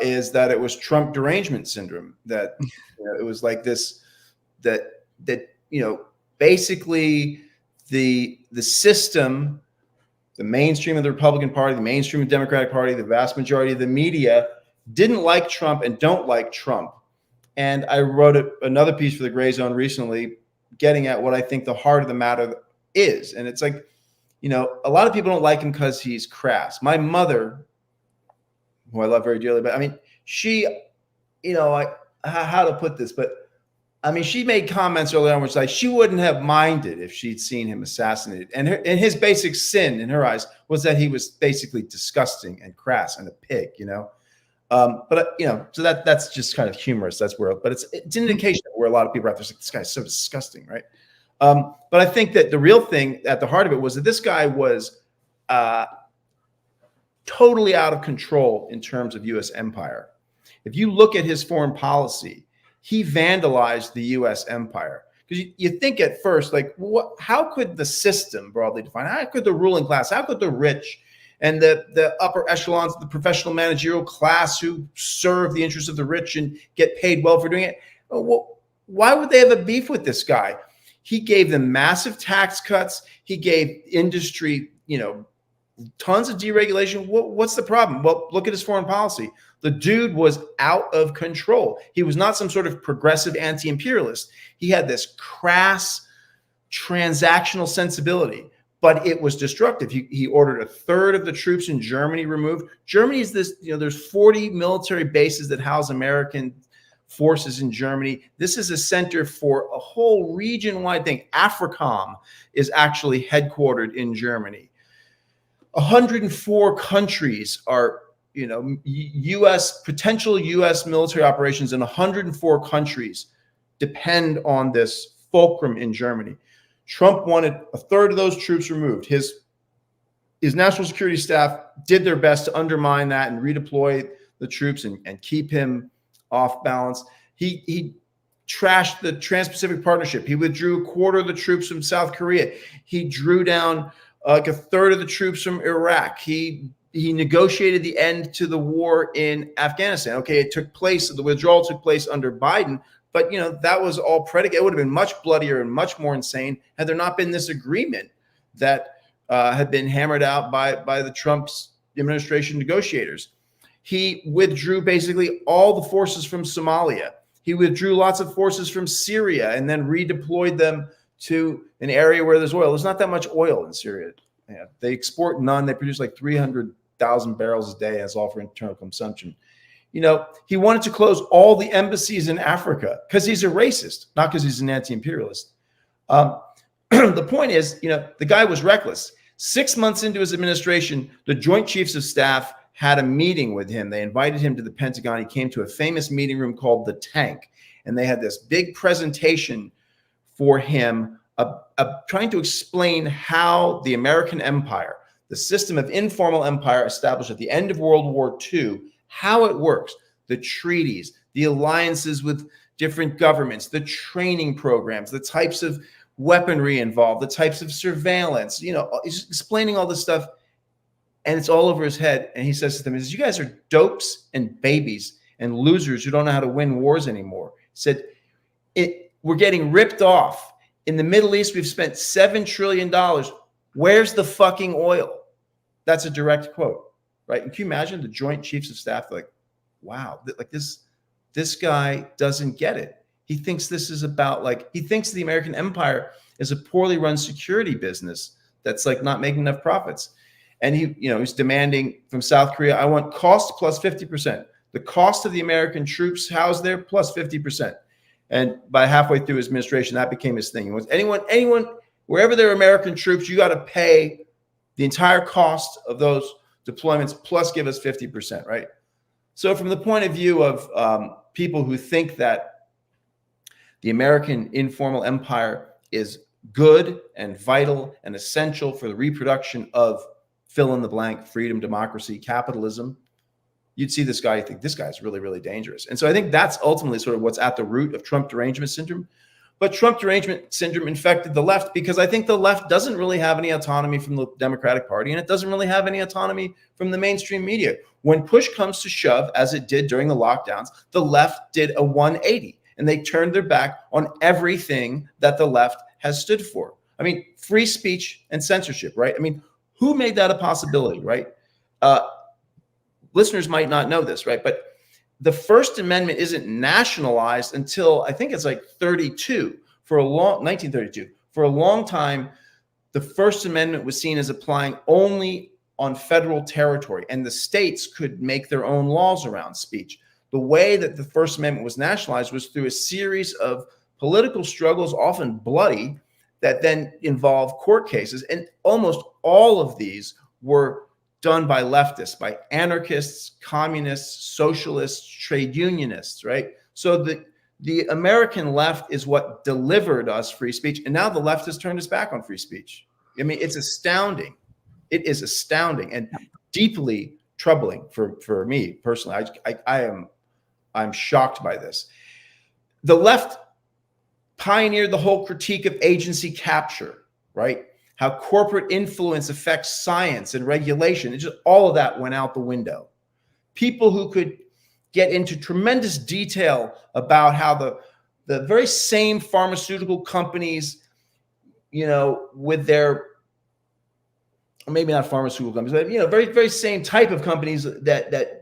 is that it was Trump derangement syndrome. That it was like this, that basically the system, the mainstream of the Republican Party, the mainstream of the Democratic Party, the vast majority of the media didn't like Trump and don't like Trump. And I wrote another piece for the Gray Zone recently, getting at what I think the heart of the matter is. And it's like, a lot of people don't like him because he's crass. My mother, who I love very dearly, but I mean, she, how to put this, but I mean, she made comments earlier on which like she wouldn't have minded if she'd seen him assassinated. And his basic sin in her eyes was that he was basically disgusting and crass and a pig, But so that's just kind of humorous. That's where, but it's an indication where a lot of people are out there like, this guy's so disgusting, right? But I think that the real thing at the heart of it was that this guy was totally out of control in terms of U.S. empire. If you look at his foreign policy, he vandalized the U.S. empire. Because you think at first, like, how could the system, broadly defined, how could the ruling class, how could the rich and the upper echelons of the professional managerial class who serve the interests of the rich and get paid well for doing it, well, why would they have a beef with this guy? He gave them massive tax cuts. He gave industry, tons of deregulation. What's the problem? Well, look at his foreign policy. The dude was out of control. He was not some sort of progressive anti-imperialist. He had this crass transactional sensibility, but it was destructive. He ordered a third of the troops in Germany removed. Germany is this, there's 40 military bases that house American forces in Germany. This is a center for a whole region-wide thing. AFRICOM is actually headquartered in Germany. 104 countries are, potential U.S. military operations in 104 countries depend on this fulcrum in Germany. Trump wanted a third of those troops removed. His national security staff did their best to undermine that and redeploy the troops and keep him off balance. He trashed the Trans-Pacific Partnership. He withdrew a quarter of the troops from South Korea. He drew down like a third of the troops from Iraq. He negotiated the end to the war in Afghanistan. Okay, the withdrawal took place under Biden, but that was all predicated. It would have been much bloodier and much more insane had there not been this agreement that had been hammered out by the Trump's administration negotiators. He withdrew basically all the forces from Somalia. He withdrew lots of forces from Syria and then redeployed them to an area where there's oil. There's not that much oil in Syria. Yeah, they export none. They produce like 300,000 barrels a day. That's all for internal consumption. He wanted to close all the embassies in Africa because he's a racist, not because he's an anti-imperialist. The point is, the guy was reckless. 6 months into his administration, the Joint Chiefs of Staff had a meeting with him. They invited him to the Pentagon. He came to a famous meeting room called the Tank, and they had this big presentation for him trying to explain how the American empire, the system of informal empire established at the end of World War II, how it works, the treaties, the alliances with different governments, the training programs, the types of weaponry involved, the types of surveillance, he's explaining all this stuff, and it's all over his head. And he says to them, "You guys are dopes and babies and losers who don't know how to win wars anymore." He said, we're getting ripped off. In the Middle East, we've spent $7 trillion. Where's the fucking oil? That's a direct quote, right? And can you imagine the Joint Chiefs of Staff like, wow, like this guy doesn't get it. He thinks this is about he thinks the American empire is a poorly run security business that's not making enough profits. And he's demanding from South Korea, I want cost plus 50%. The cost of the American troops housed there plus 50%. And by halfway through his administration, that became his thing. He wants anyone, wherever there are American troops, you got to pay the entire cost of those deployments plus give us 50%, right? So from the point of view of people who think that the American informal empire is good and vital and essential for the reproduction of fill in the blank, freedom, democracy, capitalism, you'd see this guy, you think this guy's really, really dangerous. And so I think that's ultimately sort of what's at the root of Trump derangement syndrome. But Trump derangement syndrome infected the left because I think the left doesn't really have any autonomy from the Democratic Party, and it doesn't really have any autonomy from the mainstream media. When push comes to shove, as it did during the lockdowns, the left did a 180, and they turned their back on everything that the left has stood for. I mean, free speech and censorship, right? I mean, who made that a possibility, right? Listeners might not know this, right? But the First Amendment isn't nationalized until I think it's 1932. For a long time, the First Amendment was seen as applying only on federal territory, and the states could make their own laws around speech. The way that the First Amendment was nationalized was through a series of political struggles, often bloody, that then involved court cases. And almost all of these were done by leftists, by anarchists, communists, socialists, trade unionists, right? So the American left is what delivered us free speech. And now the left has turned its back on free speech. I mean, it's astounding. It is astounding and deeply troubling for me personally. I'm shocked by this. The left pioneered the whole critique of agency capture, right? How corporate influence affects science and regulation. It's just all of that went out the window. People who could get into tremendous detail about how the very same pharmaceutical companies, with their, maybe not pharmaceutical companies, but very, very same type of companies that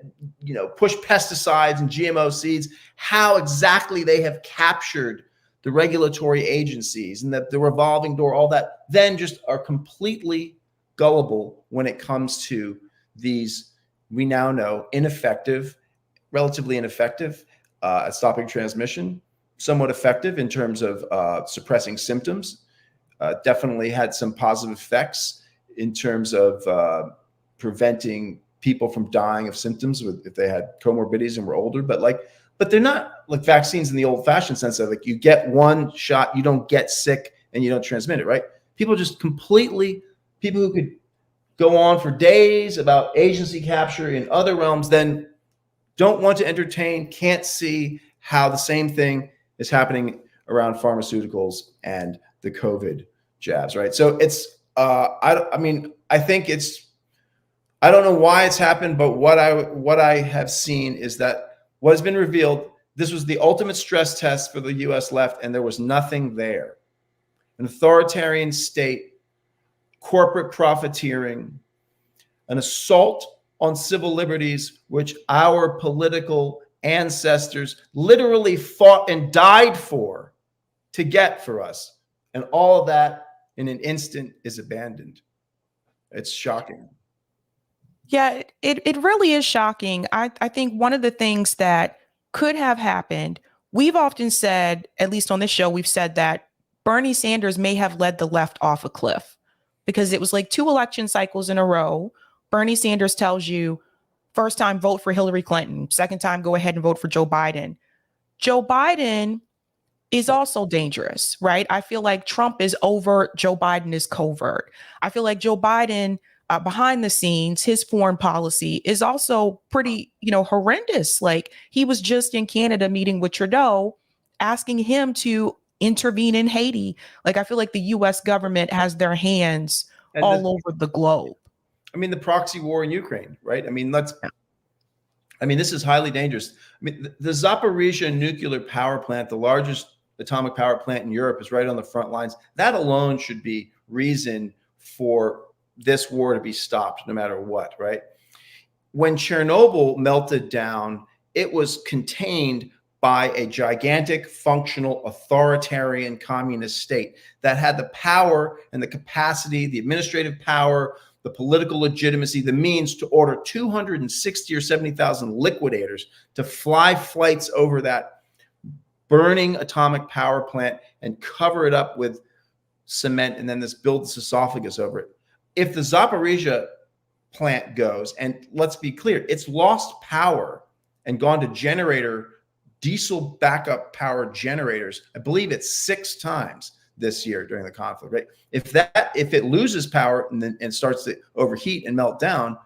push pesticides and GMO seeds, how exactly they have captured the regulatory agencies and that the revolving door, all that, then just are completely gullible when it comes to these, we now know, relatively ineffective at stopping transmission, somewhat effective in terms of suppressing symptoms, definitely had some positive effects in terms of preventing people from dying of symptoms if they had comorbidities and were older, but they're not like vaccines in the old-fashioned sense of you get one shot, you don't get sick, and you don't transmit it, right? People who could go on for days about agency capture in other realms, then don't want to entertain, can't see how the same thing is happening around pharmaceuticals and the COVID jabs, right? So it's, I think it's, I don't know why it's happened, but what I have seen is that what has been revealed, this was the ultimate stress test for the US left, and there was nothing there. An authoritarian state, corporate profiteering, an assault on civil liberties, which our political ancestors literally fought and died for to get for us. And all of that in an instant is abandoned. It's shocking. Yeah, it really is shocking. I think one of the things that could have happened, we've often said, at least on this show, we've said that Bernie Sanders may have led the left off a cliff because it was 2 election cycles in a row. Bernie Sanders tells you, first time, vote for Hillary Clinton. Second time, go ahead and vote for Joe Biden. Joe Biden is also dangerous, right? I feel like Trump is overt, Joe Biden is covert. I feel like Joe Biden, behind the scenes, his foreign policy is also pretty, horrendous. Like he was just in Canada meeting with Trudeau, asking him to intervene in Haiti. Like, I feel like the US government has their hands And all over the globe. I mean, the proxy war in Ukraine, right? I mean, this is highly dangerous. I mean, the Zaporizhia nuclear power plant, the largest atomic power plant in Europe, is right on the front lines. That alone should be reason for this war to be stopped, no matter what, right? When Chernobyl melted down, it was contained by a gigantic, functional, authoritarian communist state that had the power and the capacity, the administrative power, the political legitimacy, the means to order 260 or 70,000 liquidators to fly flights over that burning atomic power plant and cover it up with cement, and then build this esophagus over it. If the Zaporizhia plant goes, and let's be clear, it's lost power and gone to diesel backup power generators. I believe it's 6 times this year during the conflict, right? If it loses power and starts to overheat and melt down,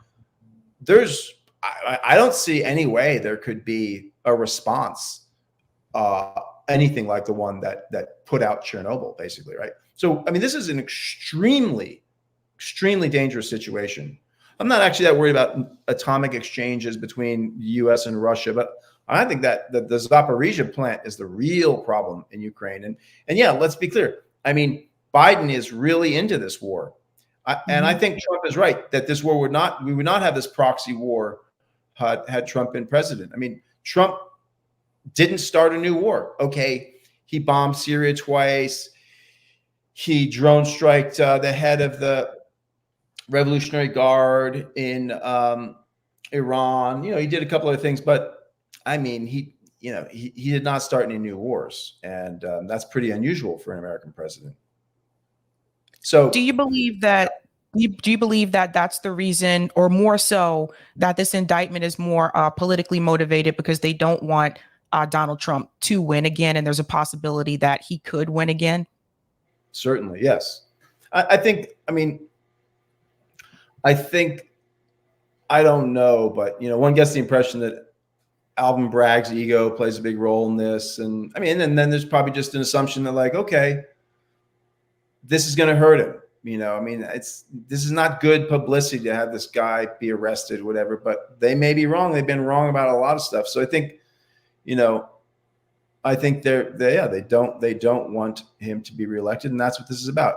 I don't see any way there could be a response, anything like the one that put out Chernobyl, basically, right? So, I mean, this is an extremely, extremely dangerous situation. I'm not actually that worried about atomic exchanges between the U.S. and Russia, but I think that the Zaporizhia plant is the real problem in Ukraine. And yeah, let's be clear. I mean, Biden is really into this war. And I think Trump is right that this war we would not have this proxy war had Trump been president. I mean, Trump didn't start a new war. Okay, he bombed Syria twice. He drone striked the head of the Revolutionary Guard in Iran. He did a couple of things, but I mean, he did not start any new wars, and that's pretty unusual for an American president. So, do you believe that? Do you believe that that's the reason, or more so, that this indictment is more politically motivated because they don't want Donald Trump to win again, and there's a possibility that he could win again? Certainly, yes. I think. I don't know, but one gets the impression that Alvin Bragg's ego plays a big role in this, and then there's probably just an assumption that, like, okay, this is going to hurt him. This is not good publicity to have this guy be arrested, whatever. But they may be wrong. They've been wrong about a lot of stuff. So I think, they don't want him to be reelected, and that's what this is about.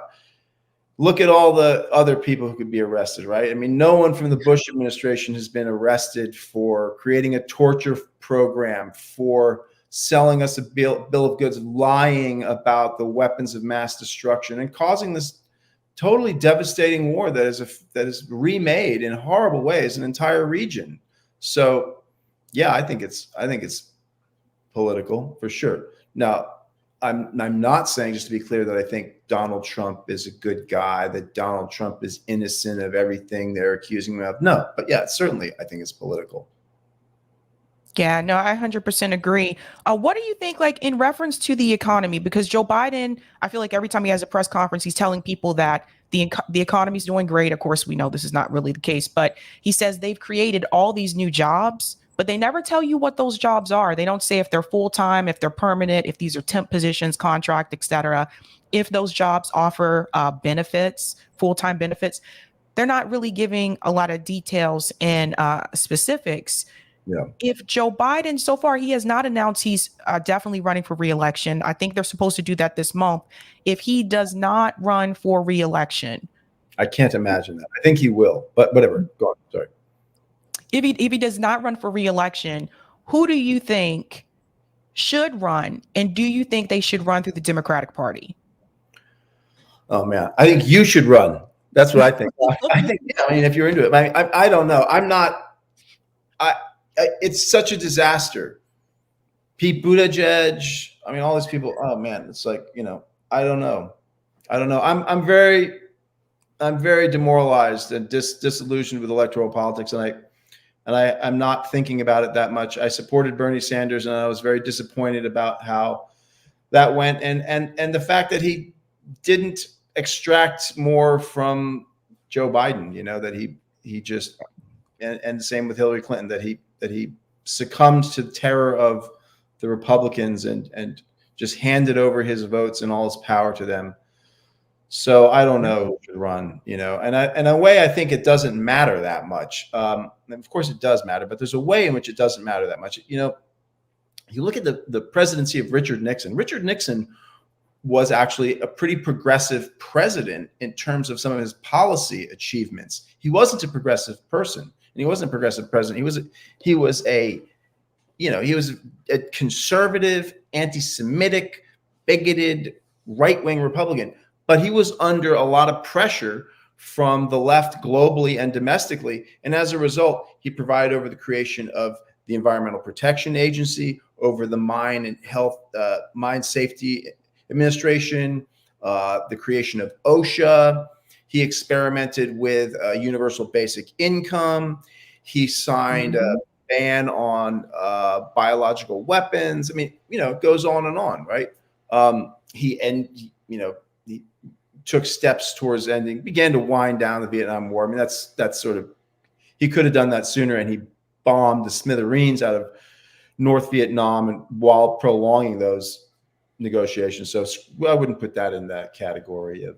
Look at all the other people who could be arrested, right? I mean, no one from the Bush administration has been arrested for creating a torture program, for selling us a bill of goods, lying about the weapons of mass destruction, and causing this totally devastating war that is remade in horrible ways an entire region. So, yeah, I think it's political for sure. Now, I'm not saying, just to be clear, that I think Donald Trump is a good guy, that Donald Trump is innocent of everything they're accusing him of. No, but yeah, certainly I think it's political. Yeah, no, I 100% agree. What do you think, like, in reference to the economy? Because Joe Biden, I feel like every time he has a press conference, he's telling people that the economy is doing great. Of course, we know this is not really the case, but he says they've created all these new jobs, but they never tell you what those jobs are. They don't say if they're full-time, if they're permanent, if these are temp positions, contract, etc. If those jobs offer benefits, full-time benefits. They're not really giving a lot of details and specifics. Yeah. If Joe Biden, so far, he has not announced he's definitely running for re-election. I think they're supposed to do that this month. If he does not run for re-election, I can't imagine that. I think he will, but whatever. Go on. Sorry. If he does not run for re-election, who do you think should run? And do you think they should run through the Democratic Party? Oh, man. I think you should run. That's what I think. I think, if you're into it. I don't know. I'm not. It's such a disaster. Pete Buttigieg. All these people. Oh, man. It's like, I don't know. I'm very demoralized and disillusioned with electoral politics, and I'm not thinking about it that much. I supported Bernie Sanders, and I was very disappointed about how that went, and the fact that he didn't extract more from Joe Biden. That he just, and same with Hillary Clinton, that he succumbed to the terror of the Republicans and just handed over his votes and all his power to them. So I don't know who should run, you know, and in a way, I think it doesn't matter that much. Of course, it does matter, but there's a way in which it doesn't matter that much. You know, you look at the presidency of Richard Nixon. Richard Nixon was actually a pretty progressive president in terms of some of his policy achievements. He wasn't a progressive person, and he wasn't a progressive president. He was a conservative, anti-Semitic, bigoted, right-wing Republican. But he was under a lot of pressure from the left globally and domestically. And as a result, he presided over the creation of the Environmental Protection Agency, over the Mine Safety Administration, the creation of OSHA. He experimented with universal basic income. He signed a ban on biological weapons. I mean, you know, it goes on and on, right? He took steps towards began to wind down the Vietnam War. I mean, that's sort of, he could have done that sooner, and he bombed the smithereens out of North Vietnam and while prolonging those negotiations. So I wouldn't put that in that category of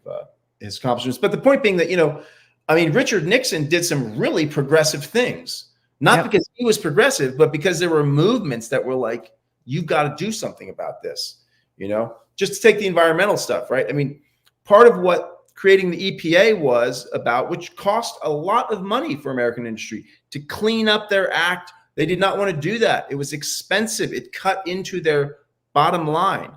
his accomplishments. But the point being that, you know, I mean, Richard Nixon did some really progressive things, not because he was progressive, but because there were movements that were like, you've got to do something about this, you know, just to take the environmental stuff, right? I mean, part of what creating the EPA was about, which cost a lot of money for American industry to clean up their act. They did not want to do that. It was expensive. It cut into their bottom line.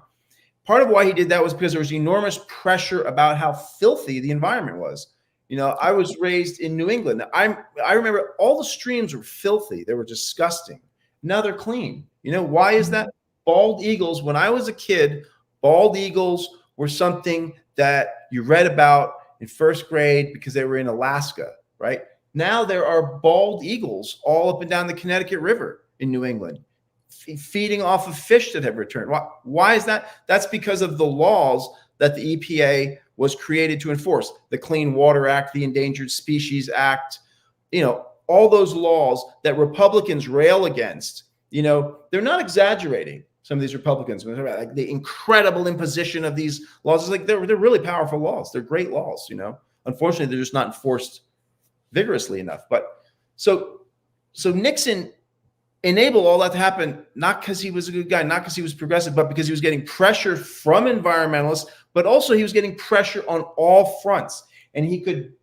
Part of why he did that was because there was enormous pressure about how filthy the environment was. You know, I was raised in New England. I remember all the streams were filthy. They were disgusting. Now they're clean. You know, why is that? Bald eagles. When I was a kid, bald eagles were something that you read about in first grade because they were in Alaska, right? Now there are bald eagles all up and down the Connecticut River in New England, feeding off of fish that have returned. Why is that? That's because of the laws that the EPA was created to enforce. The Clean Water Act, the Endangered Species Act, you know, all those laws that Republicans rail against, you know, they're not exaggerating. Some of these Republicans, like the incredible imposition of these laws, is like they're really powerful laws. They're great laws, you know. Unfortunately, they're just not enforced vigorously enough. But so Nixon enabled all that to happen, not because he was a good guy, not because he was progressive, but because he was getting pressure from environmentalists, but also he was getting pressure on all fronts, and he could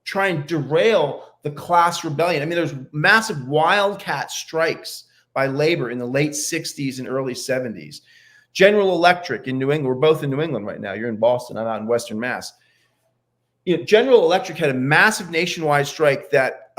try and derail the class rebellion. I mean, there's massive wildcat strikes by labor in the late 60s and early 70s. General Electric in New England, we're both in New England right now. You're in Boston, I'm out in Western Mass. You know, General Electric had a massive nationwide strike that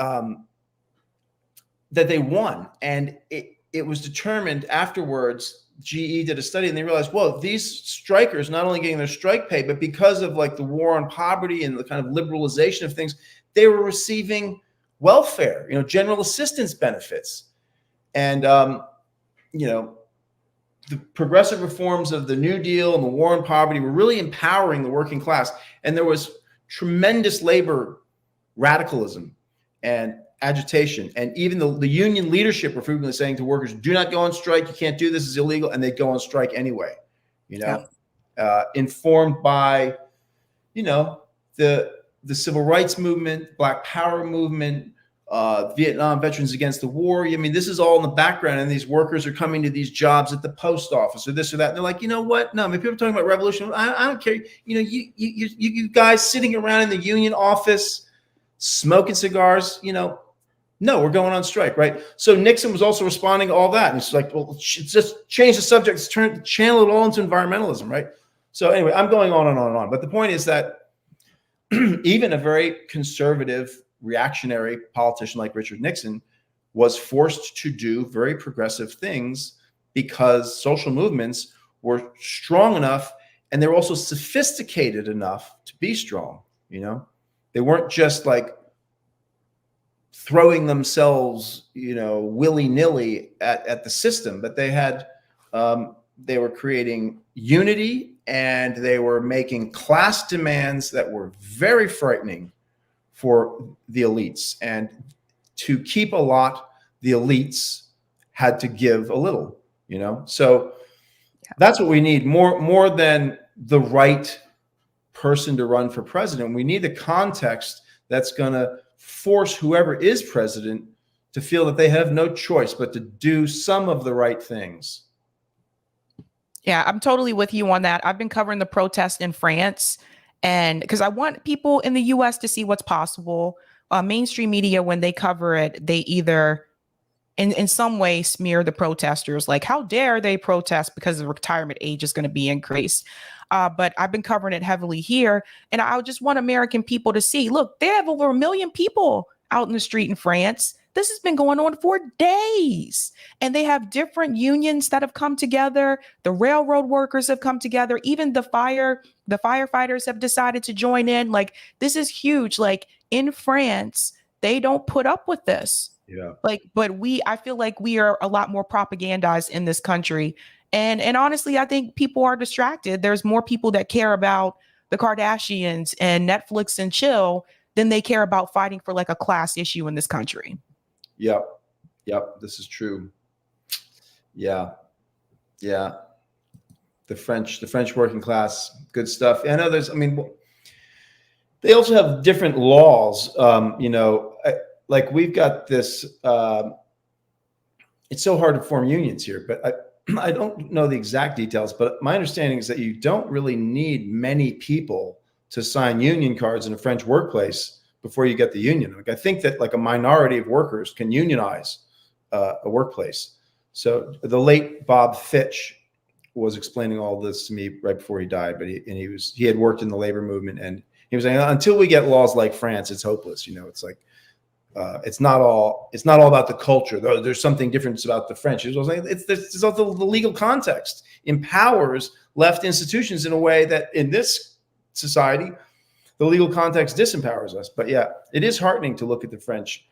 they won. And it was determined afterwards, GE did a study and they realized, well, these strikers not only getting their strike pay, but because of like the war on poverty and the kind of liberalization of things, they were receiving welfare, you know, general assistance benefits. And, you know, the progressive reforms of the New Deal and the war on poverty were really empowering the working class. And there was tremendous labor radicalism and agitation. And even the union leadership were frequently saying to workers, do not go on strike. You can't do this. It's illegal. And they go on strike anyway, you know, informed by, you know, the civil rights movement, Black Power movement, Vietnam Veterans Against the War. I mean, this is all in the background, and these workers are coming to these jobs at the post office or this or that. And they're like, you know what? No, I mean, people are talking about revolution. I don't care. You know, you guys sitting around in the union office, smoking cigars, you know, no, we're going on strike, right? So Nixon was also responding to all that. And it's like, well, just change the subject, channel it all into environmentalism, right? So anyway, I'm going on and on and on. But the point is that even a very conservative, reactionary politician like Richard Nixon was forced to do very progressive things because social movements were strong enough and they were also sophisticated enough to be strong. You know, they weren't just like throwing themselves, you know, willy-nilly at the system, but they had they were creating unity and they were making class demands that were very frightening for the elites. And to keep a lot, the elites had to give a little, you know? So That's what we need more than the right person to run for president. We need the context that's going to force whoever is president to feel that they have no choice but to do some of the right things. Yeah, I'm totally with you on that. I've been covering the protest in France, and because I want people in the US to see what's possible. Mainstream media, when they cover it, they either in some way smear the protesters, like how dare they protest because the retirement age is going to be increased. But I've been covering it heavily here, and I just want American people to see, look, they have over 1 million people out in the street in France. This has been going on for days, and they have different unions that have come together. The railroad workers have come together. Even the firefighters have decided to join in. Like, this is huge. Like, in France, they don't put up with this. Yeah. Like, but I feel like we are a lot more propagandized in this country. And honestly, I think people are distracted. There's more people that care about the Kardashians and Netflix and chill than they care about fighting for like a class issue in this country. Yep. This is true. Yeah. The French working class, good stuff. And others, I mean, they also have different laws. Like we've got this, it's so hard to form unions here, but I don't know the exact details, but my understanding is that you don't really need many people to sign union cards in a French workplace before you get the union. Like, I think that like a minority of workers can unionize a workplace. So the late Bob Fitch was explaining all this to me right before he died, but he had worked in the labor movement, and he was saying, until we get laws like France, it's hopeless. It's like, it's not all about the culture. There's something different about the French. It's also the legal context empowers left institutions in a way that in this society, the legal context disempowers us. But yeah, it is heartening to look at the French.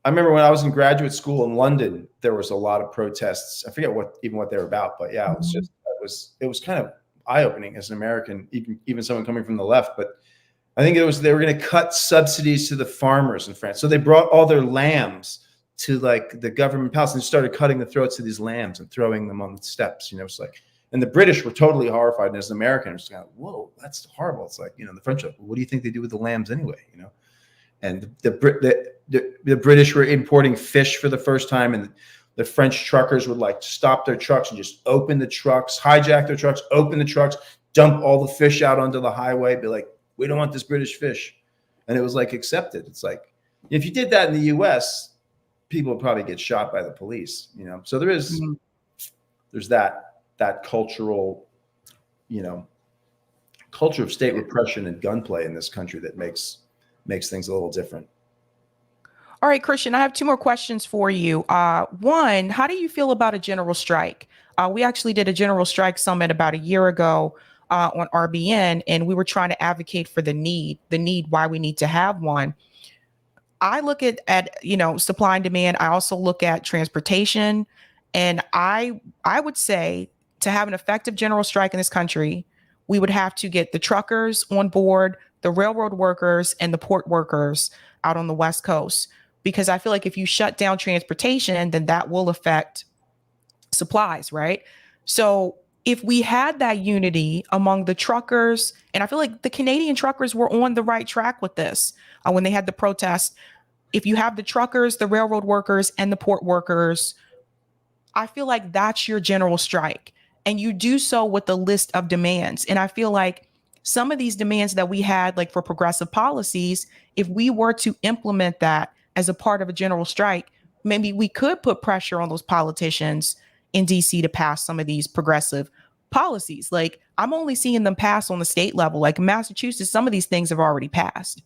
I remember when I was in graduate school in London, there was a lot of protests. I forget what they were about, but yeah, it was kind of eye-opening as an American, even someone coming from the left. But I think they were going to cut subsidies to the farmers in France. So they brought all their lambs to like the government palace and started cutting the throats of these lambs and throwing them on the steps. It's like, and the British were totally horrified. And as an American, I was like, whoa, that's horrible. It's like, the French, what do you think they do with the lambs anyway? And the British were importing fish for the first time, and the French truckers would like stop their trucks and just open the trucks, hijack their trucks, open the trucks, dump all the fish out onto the highway, be like, we don't want this British fish. And it was like accepted. It's like, if you did that in the US, people would probably get shot by the police, So there's that cultural, culture of state repression and gunplay in this country that makes things a little different. All right, Christian, I have 2 more questions for you. One, how do you feel about a general strike? We actually did a general strike summit about a year ago on RBN, and we were trying to advocate for the need why we need to have one. I look at supply and demand. I also look at transportation, and I would say to have an effective general strike in this country, we would have to get the truckers on board, the railroad workers, and the port workers out on the West Coast, because I feel like if you shut down transportation, then that will affect supplies, right? So if we had that unity among the truckers, and I feel like the Canadian truckers were on the right track with this when they had the protest. If you have the truckers, the railroad workers, and the port workers, I feel like that's your general strike. And you do so with a list of demands. And I feel like some of these demands that we had, like for progressive policies, if we were to implement that as a part of a general strike, maybe we could put pressure on those politicians in DC to pass some of these progressive policies. Like, I'm only seeing them pass on the state level. Like in Massachusetts, some of these things have already passed.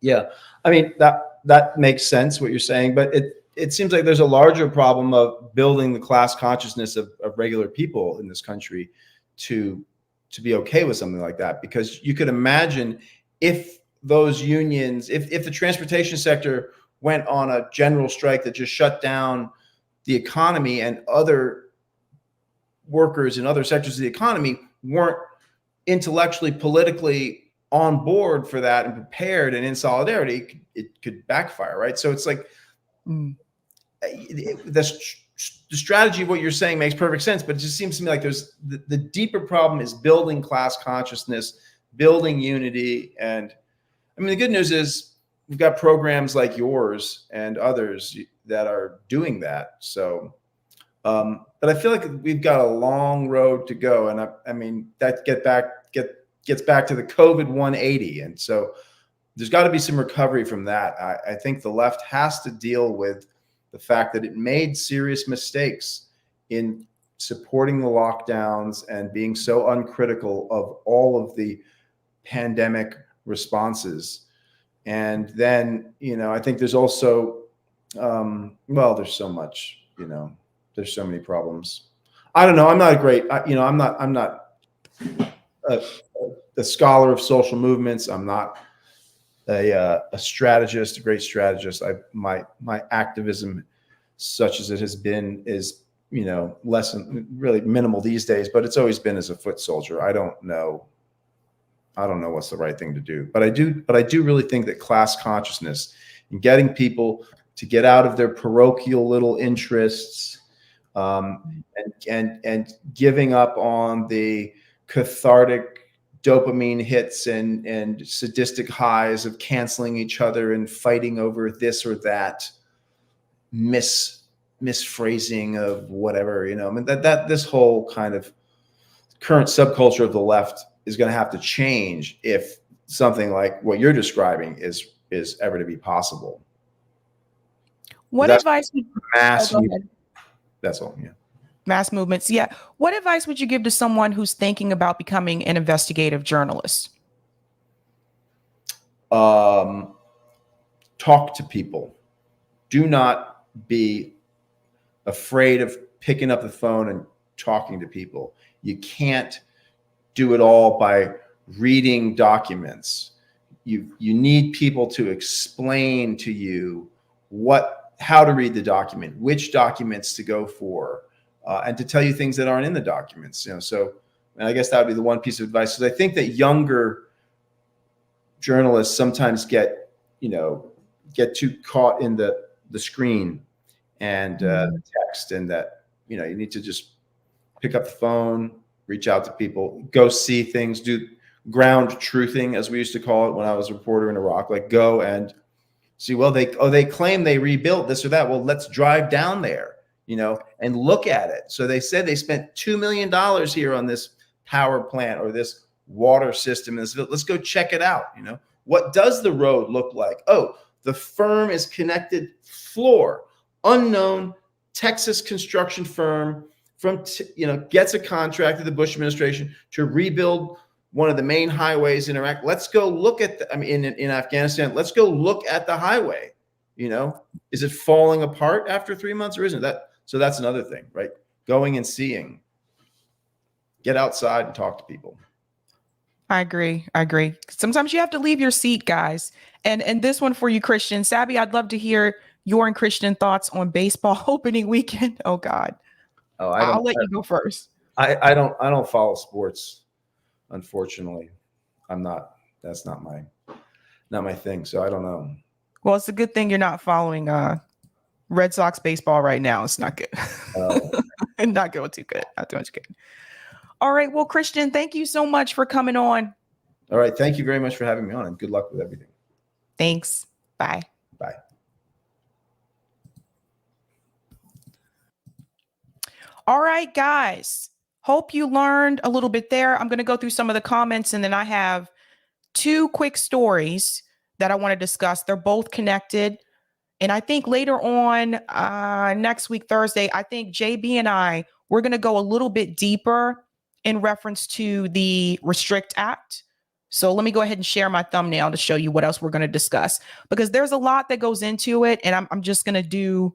Yeah. I mean, that makes sense what you're saying, but it seems like there's a larger problem of building the class consciousness of regular people in this country to be okay with something like that. Because you could imagine if those unions, if the transportation sector went on a general strike that just shut down the economy, and other workers in other sectors of the economy weren't intellectually, politically on board for that and prepared and in solidarity, it could backfire, right? So it's like the strategy of what you're saying makes perfect sense, but it just seems to me like there's the deeper problem is building class consciousness, building unity. And I mean, the good news is we've got programs like yours and others that are doing that. So, but I feel like we've got a long road to go. And I mean, that gets back to the COVID 180. And so there's got to be some recovery from that. I think the left has to deal with the fact that it made serious mistakes in supporting the lockdowns and being so uncritical of all of the pandemic responses. And then, I think there's also, there's so much, there's so many problems. I don't know. I'm not a great, I'm not a scholar of social movements. I'm not a strategist, a great strategist. My activism, such as it has been, is really minimal these days. But it's always been as a foot soldier. I don't know what's the right thing to do. But I do really think that class consciousness and getting people to get out of their parochial little interests, and giving up on the cathartic dopamine hits and sadistic highs of canceling each other and fighting over this or that misphrasing of whatever, I mean, that this whole kind of current subculture of the left is going to have to change if something like what you're describing is ever to be possible. What advice would mass? That's all. Yeah. Mass movements. Yeah. What advice would you give to someone who's thinking about becoming an investigative journalist? Talk to people. Do not be afraid of picking up the phone and talking to people. You can't do it all by reading documents. You need people to explain to you how to read the document, which documents to go for. And to tell you things that aren't in the documents, So, and I guess that would be the one piece of advice. Because I think that younger journalists sometimes get too caught in the screen and the text, and that you need to just pick up the phone, reach out to people, go see things, do ground truthing, as we used to call it when I was a reporter in Iraq. Like, go and see. Well, they claim they rebuilt this or that. Well, let's drive down there. And look at it. So they said they spent $2 million here on this power plant or this water system. Let's go check it out. What does the road look like? Oh, the firm is connected floor, unknown Texas construction firm gets a contract to the Bush administration to rebuild one of the main highways in Iraq. Let's go look at in Afghanistan. Let's go look at the highway. Is it falling apart after 3 months or isn't that? So that's another thing, right? Going and seeing, get outside and talk to people. I agree. Sometimes you have to leave your seat, guys. And this one for you, Christian. Sabby, I'd love to hear your and Christian thoughts on baseball opening weekend. Oh God. Oh, I'll let you go first. I don't follow sports, unfortunately. That's not my thing. So I don't know. Well, it's a good thing you're not following Red Sox baseball right now. It's not good. Not going too good. Not too much good. All right. Well, Christian, thank you so much for coming on. All right. Thank you very much for having me on, and good luck with everything. Thanks. Bye. Bye. All right, guys. Hope you learned a little bit there. I'm going to go through some of the comments, and then I have two quick stories that I want to discuss. They're both connected. And I think later on next week, Thursday, I think JB and we're going to go a little bit deeper in reference to the Restrict Act. So let me go ahead and share my thumbnail to show you what else we're going to discuss, because there's a lot that goes into it. And I'm just going to do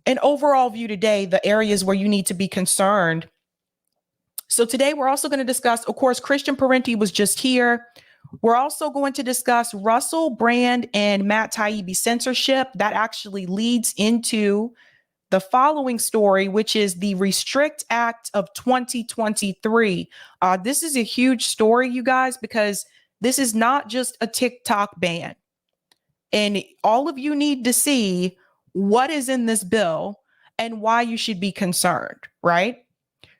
an overall view today, the areas where you need to be concerned. So today we're also going to discuss, of course, Christian Parenti was just here. We're also going to discuss Russell Brand and Matt Taibbi censorship. That actually leads into the following story, which is the Restrict Act of 2023. This is a huge story, you guys, because this is not just a TikTok ban. And all of you need to see what is in this bill and why you should be concerned, right?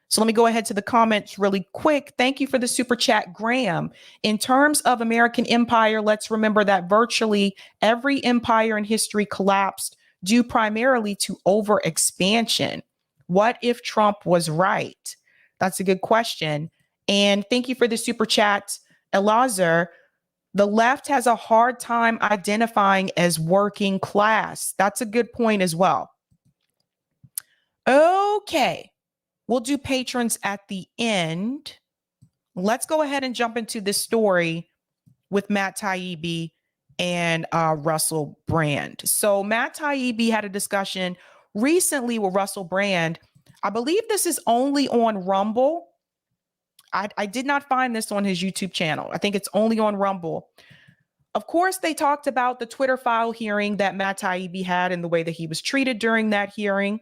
So let me go ahead to the comments really quick. Thank you for the super chat, Graham. In terms of American empire, let's remember that virtually every empire in history collapsed due primarily to overexpansion. What if Trump was right? That's a good question. And thank you for the super chat, Elazar. The left has a hard time identifying as working class. That's a good point as well. Okay. We'll do patrons at the end. Let's go ahead and jump into this story with Matt Taibbi and Russell Brand. So Matt Taibbi had a discussion recently with Russell Brand. I believe this is only on Rumble. I did not find this on his YouTube channel. I think it's only on Rumble. Of course, they talked about the Twitter file hearing that Matt Taibbi had and the way that he was treated during that hearing.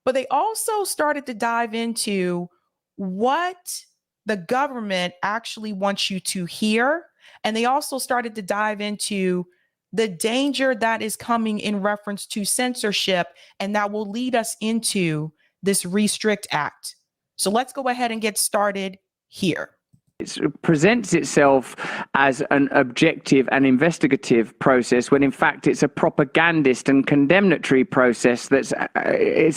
But they also started to dive into what the government actually wants you to hear. And they also started to dive into the danger that is coming in reference to censorship, and that will lead us into this Restrict Act. So let's go ahead and get started here. It presents itself as an objective and investigative process when in fact it's a propagandist and condemnatory process that's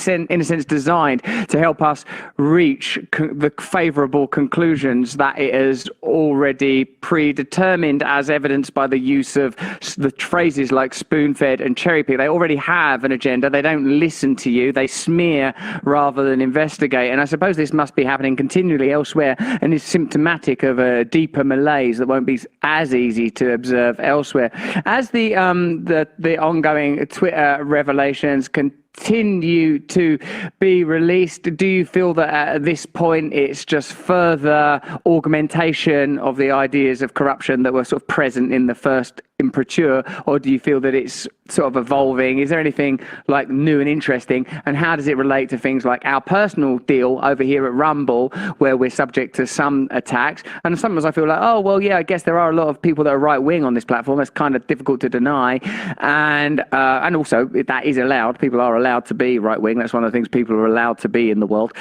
in a sense designed to help us reach the favorable conclusions that it has already predetermined, as evidenced by the use of the phrases like spoon-fed and cherry-picked. They already have an agenda. They don't listen to you. They smear rather than investigate. And I suppose this must be happening continually elsewhere and is symptomatic of a deeper malaise that won't be as easy to observe elsewhere. As the ongoing Twitter revelations continue to be released, do you feel that at this point it's just further augmentation of the ideas of corruption that were sort of present in the first imprimatur, or do you feel that it's sort of evolving? Is there anything like new and interesting, and how does it relate to things like our personal deal over here at Rumble, where we're subject to some attacks? And sometimes I feel like, oh well, yeah, I guess there are a lot of people that are right wing on this platform. That's kind of difficult to deny, and also that is allowed. People are allowed to be right wing. That's one of the things people are allowed to be in the world.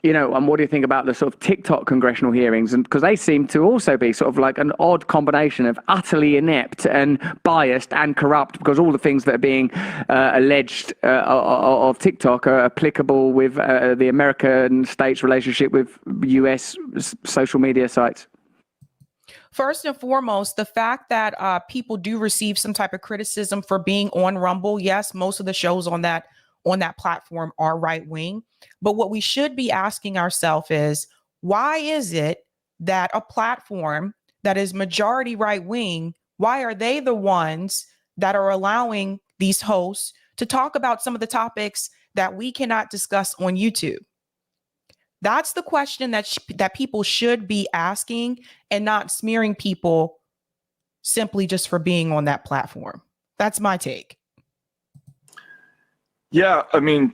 And what do you think about the sort of TikTok congressional hearings? And because they seem to also be sort of like an odd combination of utterly inept and biased and corrupt, because all the things that are being alleged of TikTok are applicable with the American state's relationship with US social media sites. First and foremost, the fact that people do receive some type of criticism for being on Rumble. Yes, most of the shows on that platform are right wing. But what we should be asking ourselves is, why is it that a platform that is majority right wing, why are they the ones that are allowing these hosts to talk about some of the topics that we cannot discuss on YouTube? That's the question that people should be asking, and not smearing people simply just for being on that platform. That's my take. Yeah, I mean,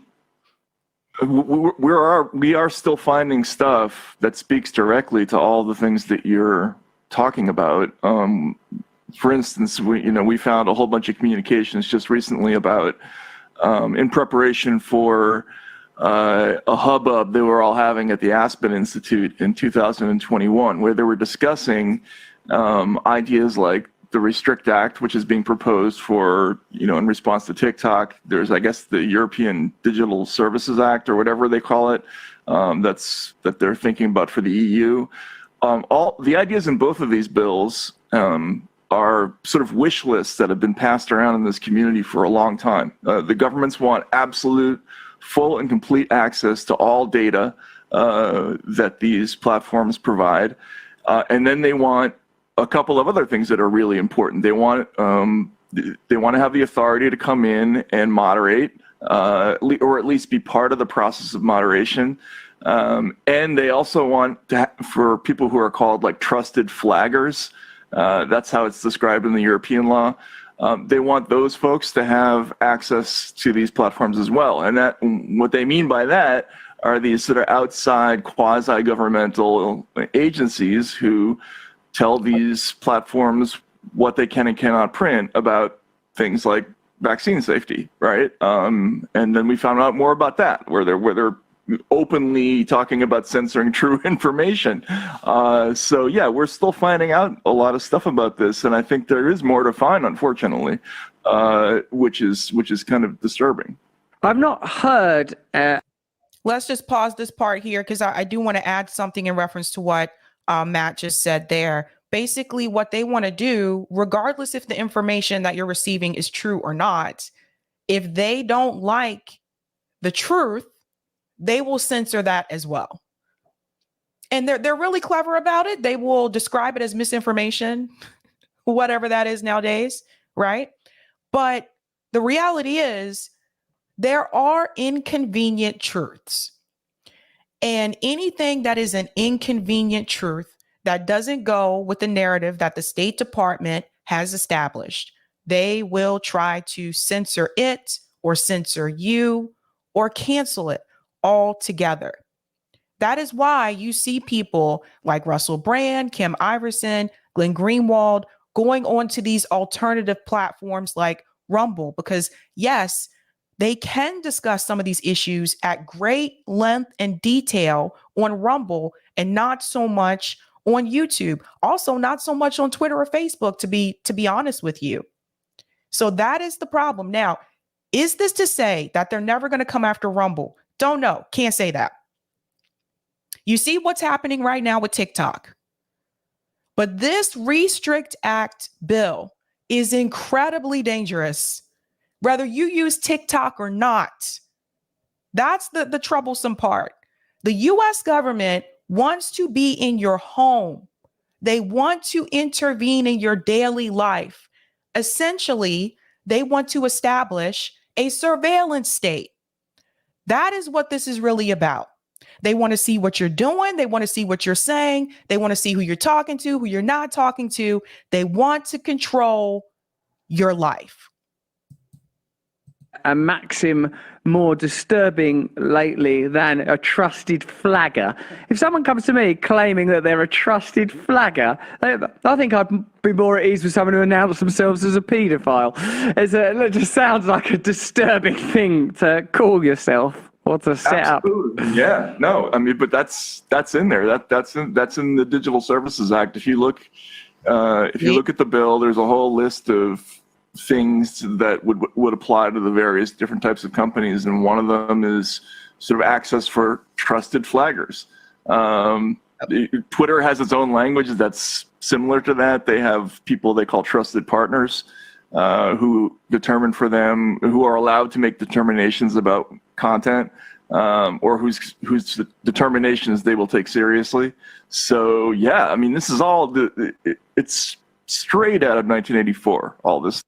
we are still finding stuff that speaks directly to all the things that you're talking about. For instance, we found a whole bunch of communications just recently about in preparation for a hubbub they were all having at the Aspen Institute in 2021, where they were discussing ideas like the Restrict Act, which is being proposed for, in response to TikTok. There's, I guess, the European Digital Services Act, or whatever they call it, that they're thinking about for the EU. All the ideas in both of these bills are sort of wish lists that have been passed around in this community for a long time. The governments want absolute, full and complete access to all data that these platforms provide. And then they want a couple of other things that are really important. They want to have the authority to come in and moderate, or at least be part of the process of moderation. And they also want for people who are called like trusted flaggers. That's how it's described in the European law. They want those folks to have access to these platforms as well. And that, what they mean by that are these sort of outside quasi-governmental agencies who tell these platforms what they can and cannot print about things like vaccine safety, right? And then we found out more about that, where they're openly talking about censoring true information. So yeah, we're still finding out a lot of stuff about this, and I think there is more to find, unfortunately, which is kind of disturbing. I've not heard. Let's just pause this part here because I do want to add something in reference to what Matt just said there. Basically, what they want to do, regardless if the information that you're receiving is true or not, if they don't like the truth, they will censor that as well. And they're really clever about it. They will describe it as misinformation, whatever that is nowadays, right? But the reality is there are inconvenient truths. And anything that is an inconvenient truth that doesn't go with the narrative that the State Department has established, they will try to censor it or censor you or cancel it altogether. That is why you see people like Russell Brand, Kim Iverson, Glenn Greenwald going on to these alternative platforms like Rumble, because yes, they can discuss some of these issues at great length and detail on Rumble and not so much on YouTube. Also, not so much on Twitter or Facebook, to be honest with you. So that is the problem. Now, is this to say that they're never going to come after Rumble? Don't know. Can't say that. You see what's happening right now with TikTok. But this Restrict Act bill is incredibly dangerous, whether you use TikTok or not. That's the troublesome part. The US government wants to be in your home. They want to intervene in your daily life. Essentially, they want to establish a surveillance state. That is what this is really about. They want to see what you're doing. They want to see what you're saying. They want to see who you're talking to, who you're not talking to. They want to control your life. A maxim more disturbing lately than a trusted flagger. If someone comes to me claiming that they're a trusted flagger, I think I'd be more at ease with someone who announced themselves as a paedophile. It just sounds like a disturbing thing to call yourself or to set Absolutely. up. Yeah, no, I mean, but that's in there. That's in the Digital Services Act. If you look at the bill, there's a whole list of things that would apply to the various different types of companies, and one of them is sort of access for trusted flaggers. Twitter has its own language that's similar to that. They have people they call trusted partners who determine for them, who are allowed to make determinations about content, or whose determinations they will take seriously. So yeah, I mean, this is all it's straight out of 1984. All this.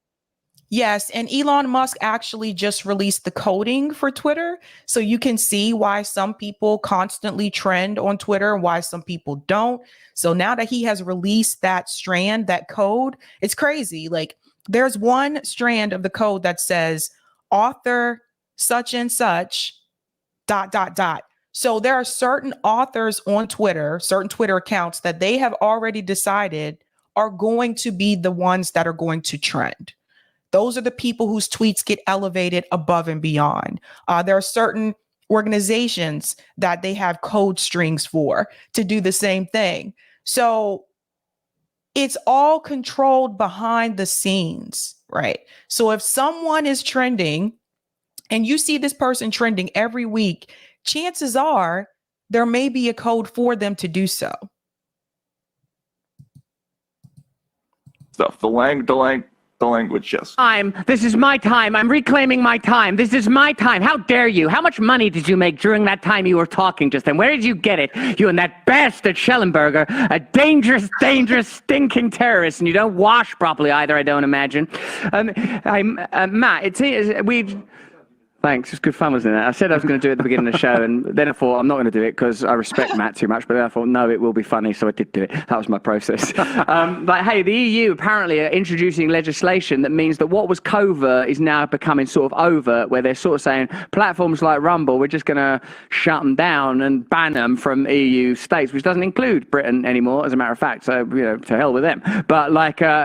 Yes, and Elon Musk actually just released the coding for Twitter. So you can see why some people constantly trend on Twitter and why some people don't. So now that he has released that strand, that code, it's crazy. Like there's one strand of the code that says author such and such ... So there are certain authors on Twitter, certain Twitter accounts that they have already decided are going to be the ones that are going to trend. Those are the people whose tweets get elevated above and beyond. There are certain organizations that they have code strings for to do the same thing. So it's all controlled behind the scenes, right? So if someone is trending and you see this person trending every week, chances are there may be a code for them to do so. Stuff. The language, yes. This is my time. I'm reclaiming my time. This is my time. How dare you? How much money did you make during that time you were talking just then? Where did you get it? You and that bastard Schellenberger, a dangerous, stinking terrorist, and you don't wash properly either, I don't imagine. Matt, Thanks. It's good fun, wasn't it? I said I was going to do it at the beginning of the show, and then I thought I'm not going to do it because I respect Matt too much. But then I thought, no, it will be funny, so I did do it. That was my process. But hey, the EU apparently are introducing legislation that means that what was covert is now becoming sort of overt, where they're sort of saying platforms like Rumble, we're just going to shut them down and ban them from EU states, which doesn't include Britain anymore, as a matter of fact. So, to hell with them. But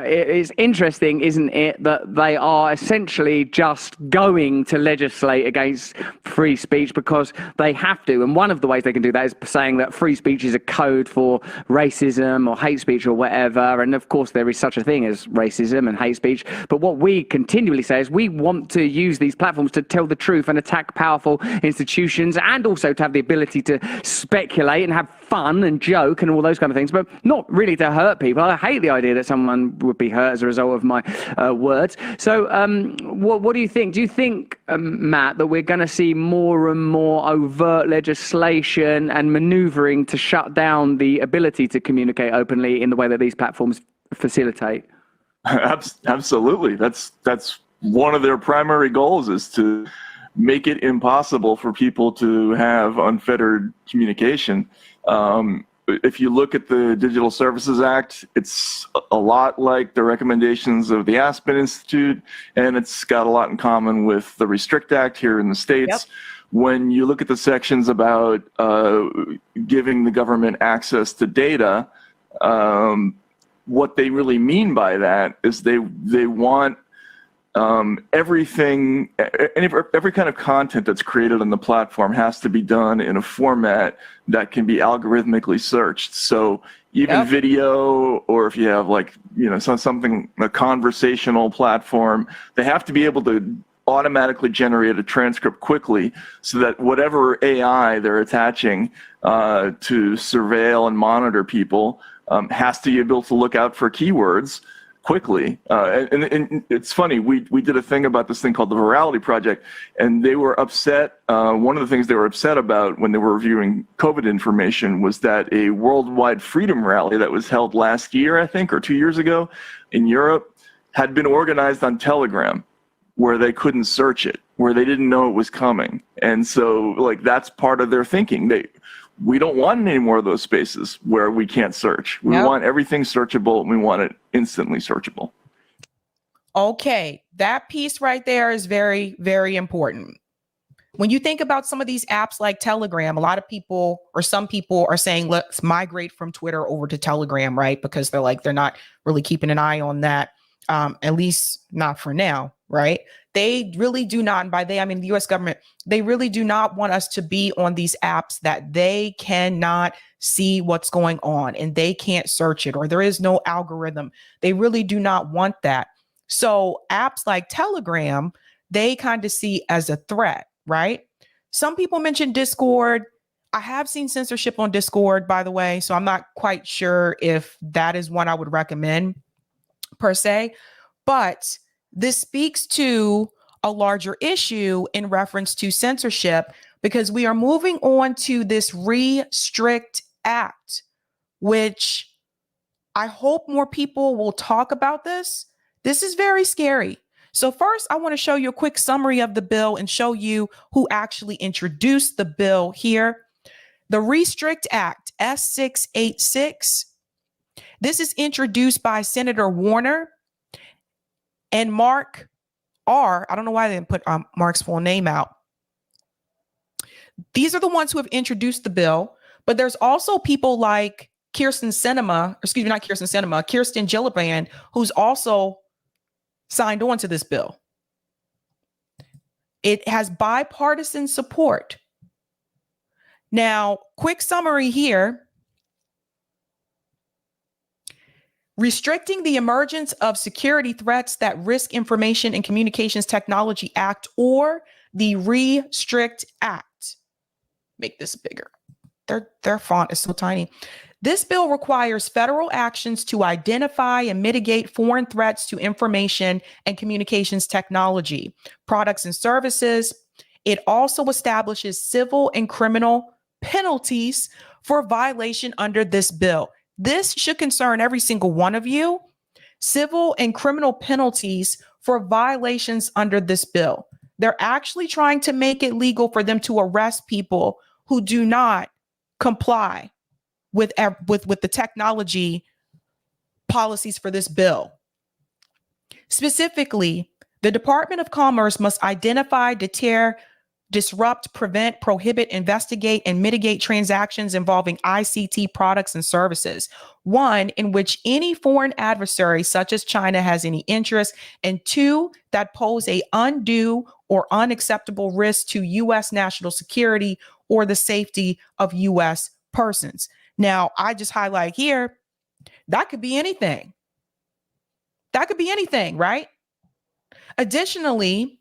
it's interesting, isn't it, that they are essentially just going to legislate against free speech because they have to. And one of the ways they can do that is saying that free speech is a code for racism or hate speech or whatever. And of course, there is such a thing as racism and hate speech. But what we continually say is we want to use these platforms to tell the truth and attack powerful institutions, and also to have the ability to speculate and have fun and joke and all those kind of things, but not really to hurt people. I hate the idea that someone would be hurt as a result of my words. So what do you think? Do you think, Matt, that we're going to see more and more overt legislation and maneuvering to shut down the ability to communicate openly in the way that these platforms facilitate? Absolutely. That's one of their primary goals, is to make it impossible for people to have unfettered communication. If you look at the Digital Services Act, it's a lot like the recommendations of the Aspen Institute, and it's got a lot in common with the Restrict Act here in the States. Yep. When you look at the sections about giving the government access to data, what they really mean by that is they want everything, every kind of content that's created on the platform has to be done in a format that can be algorithmically searched. So even video, or if you have something, a conversational platform, they have to be able to automatically generate a transcript quickly, so that whatever AI they're attaching to surveil and monitor people has to be able to look out for keywords quickly. And it's funny, we did a thing about this thing called the Virality Project, and they were upset. One of the things they were upset about when they were reviewing COVID information was that a worldwide freedom rally that was held last year, I think, or 2 years ago in Europe, had been organized on Telegram, where they couldn't search it, where they didn't know it was coming. And so that's part of their thinking. We don't want any more of those spaces where we can't search. We want everything searchable, and we want it instantly searchable. Okay, that piece right there is very, very important. When you think about some of these apps like Telegram, a lot of people, or some people, are saying, let's migrate from Twitter over to Telegram, right? Because they're not really keeping an eye on that, at least not for now, right? They really do not, and by they, I mean the US government, they really do not want us to be on these apps that they cannot see what's going on and they can't search it, or there is no algorithm. They really do not want that. So apps like Telegram, they kind of see as a threat, right? Some people mention Discord. I have seen censorship on Discord, by the way, so I'm not quite sure if that is one I would recommend per se, but this speaks to a larger issue in reference to censorship, because we are moving on to this Restrict Act, which I hope more people will talk about this. This is very scary. So first, I want to show you a quick summary of the bill and show you who actually introduced the bill here. The Restrict Act, S686. This is introduced by Senator Warner and Mark R. I don't know why they didn't put Mark's full name out. These are the ones who have introduced the bill, but there's also people like Kirsten Gillibrand, who's also signed on to this bill. It has bipartisan support. Now, quick summary here. Restricting the emergence of security threats that risk Information and Communications Technology Act, or the Restrict Act. Make this bigger. Their font is so tiny. This bill requires federal actions to identify and mitigate foreign threats to information and communications technology, products and services. It also establishes civil and criminal penalties for violation under this bill. This should concern every single one of you. Civil and criminal penalties for violations under this bill. They're actually trying to make it legal for them to arrest people who do not comply with the technology policies for this bill. Specifically, the Department of Commerce must identify, deter, disrupt, prevent, prohibit, investigate, and mitigate transactions involving ICT products and services. One, in which any foreign adversary, such as China, has any interest, and two, that pose a undue or unacceptable risk to U.S. national security or the safety of U.S. persons. Now, I just highlight here, that could be anything. That could be anything, right? Additionally,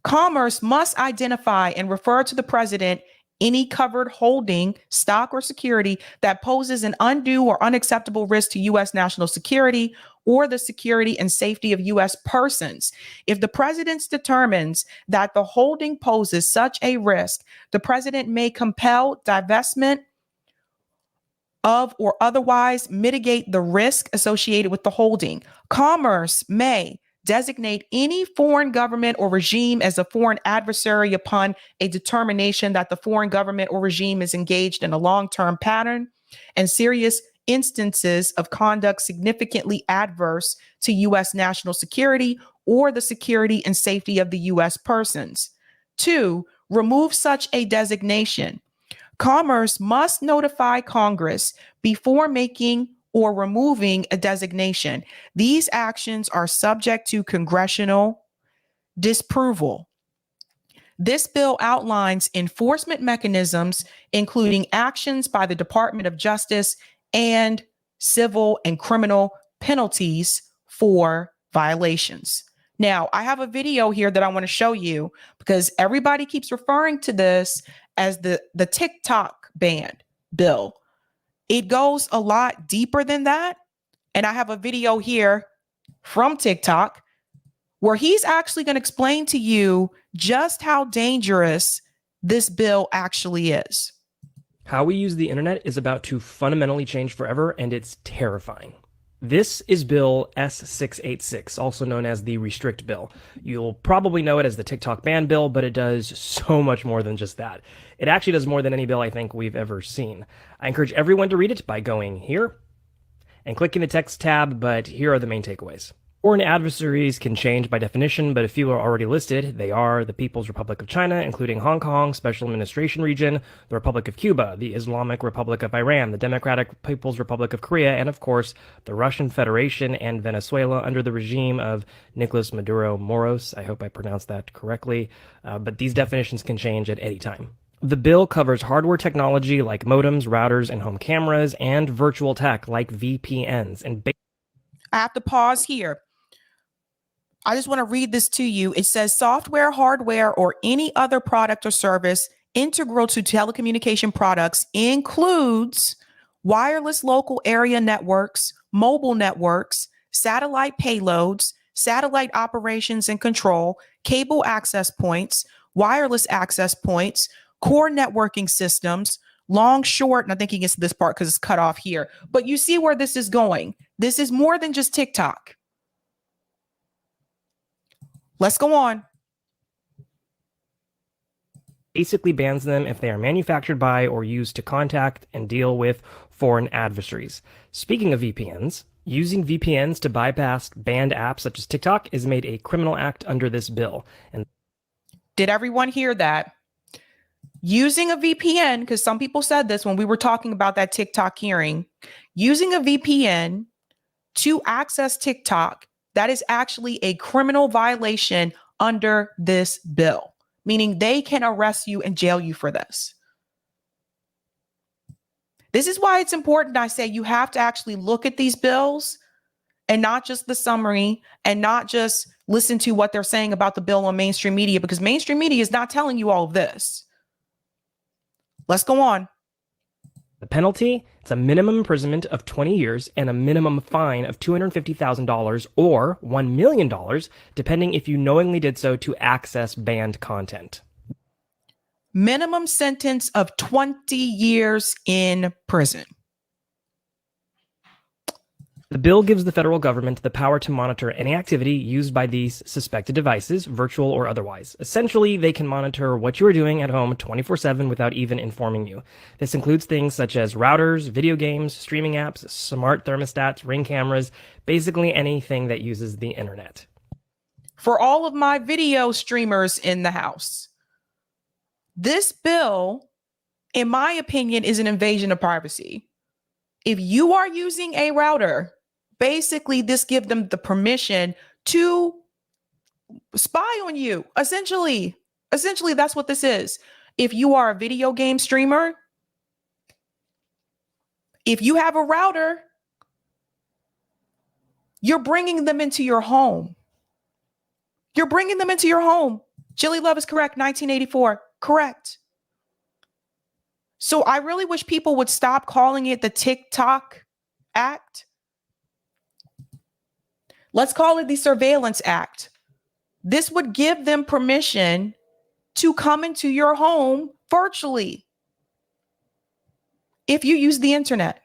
Commerce must identify and refer to the president any covered holding, stock, or security that poses an undue or unacceptable risk to U.S. national security or the security and safety of U.S. persons. If the president determines that the holding poses such a risk, the president may compel divestment of or otherwise mitigate the risk associated with the holding. Commerce may designate any foreign government or regime as a foreign adversary upon a determination that the foreign government or regime is engaged in a long-term pattern and serious instances of conduct significantly adverse to U.S. national security or the security and safety of the U.S. persons. 2, remove such a designation. Commerce must notify Congress before making or removing a designation. These actions are subject to congressional disapproval. This bill outlines enforcement mechanisms, including actions by the Department of Justice and civil and criminal penalties for violations. Now, I have a video here that I want to show you because everybody keeps referring to this as the TikTok ban bill. It goes a lot deeper than that. And I have a video here from TikTok where he's actually going to explain to you just how dangerous this bill actually is. How we use the internet is about to fundamentally change forever, and it's terrifying. This is Bill S686, also known as the Restrict Bill. You'll probably know it as the TikTok ban bill, but it does so much more than just that. It actually does more than any bill I think we've ever seen. I encourage everyone to read it by going here and clicking the text tab, but here are the main takeaways. Foreign adversaries can change by definition, but a few are already listed. They are the People's Republic of China, including Hong Kong, Special Administration Region, the Republic of Cuba, the Islamic Republic of Iran, the Democratic People's Republic of Korea, and of course, the Russian Federation and Venezuela under the regime of Nicolas Maduro Moros. I hope I pronounced that correctly, but these definitions can change at any time. The bill covers hardware technology like modems, routers, and home cameras, and virtual tech like VPNs. And I have to pause here. I just want to read this to you. It says software, hardware, or any other product or service integral to telecommunication products includes wireless local area networks, mobile networks, satellite payloads, satellite operations and control, cable access points, wireless access points, core networking systems, long, short, and I'm thinking it's this part because it's cut off here. But you see where this is going. This is more than just TikTok. Let's go on. Basically bans them if they are manufactured by or used to contact and deal with foreign adversaries. Speaking of VPNs, using VPNs to bypass banned apps such as TikTok is made a criminal act under this bill. And did everyone hear that? Using a VPN, because some people said this when we were talking about that TikTok hearing, using a VPN to access TikTok, that is actually a criminal violation under this bill, meaning they can arrest you and jail you for this. This is why it's important, I say, you have to actually look at these bills and not just the summary and not just listen to what they're saying about the bill on mainstream media, because mainstream media is not telling you all of this. Let's go on. the penalty, it's a minimum imprisonment of 20 years and a minimum fine of $250,000 or $1 million, depending if you knowingly did so to access banned content. Minimum sentence of 20 years in prison. The bill gives the federal government the power to monitor any activity used by these suspected devices, virtual or otherwise. Essentially, they can monitor what you are doing at home 24/7 without even informing you. This includes things such as routers, video games, streaming apps, smart thermostats, Ring cameras, basically anything that uses the internet. For all of my video streamers in the house, this bill, in my opinion, is an invasion of privacy. If you are using a router, basically this gives them the permission to spy on you. Essentially, that's what this is. If you are a video game streamer, if you have a router, you're bringing them into your home. You're bringing them into your home. Chili Love is correct. 1984. Correct. So I really wish people would stop calling it the TikTok Act. Let's call it the Surveillance Act. This would give them permission to come into your home virtually if you use the internet.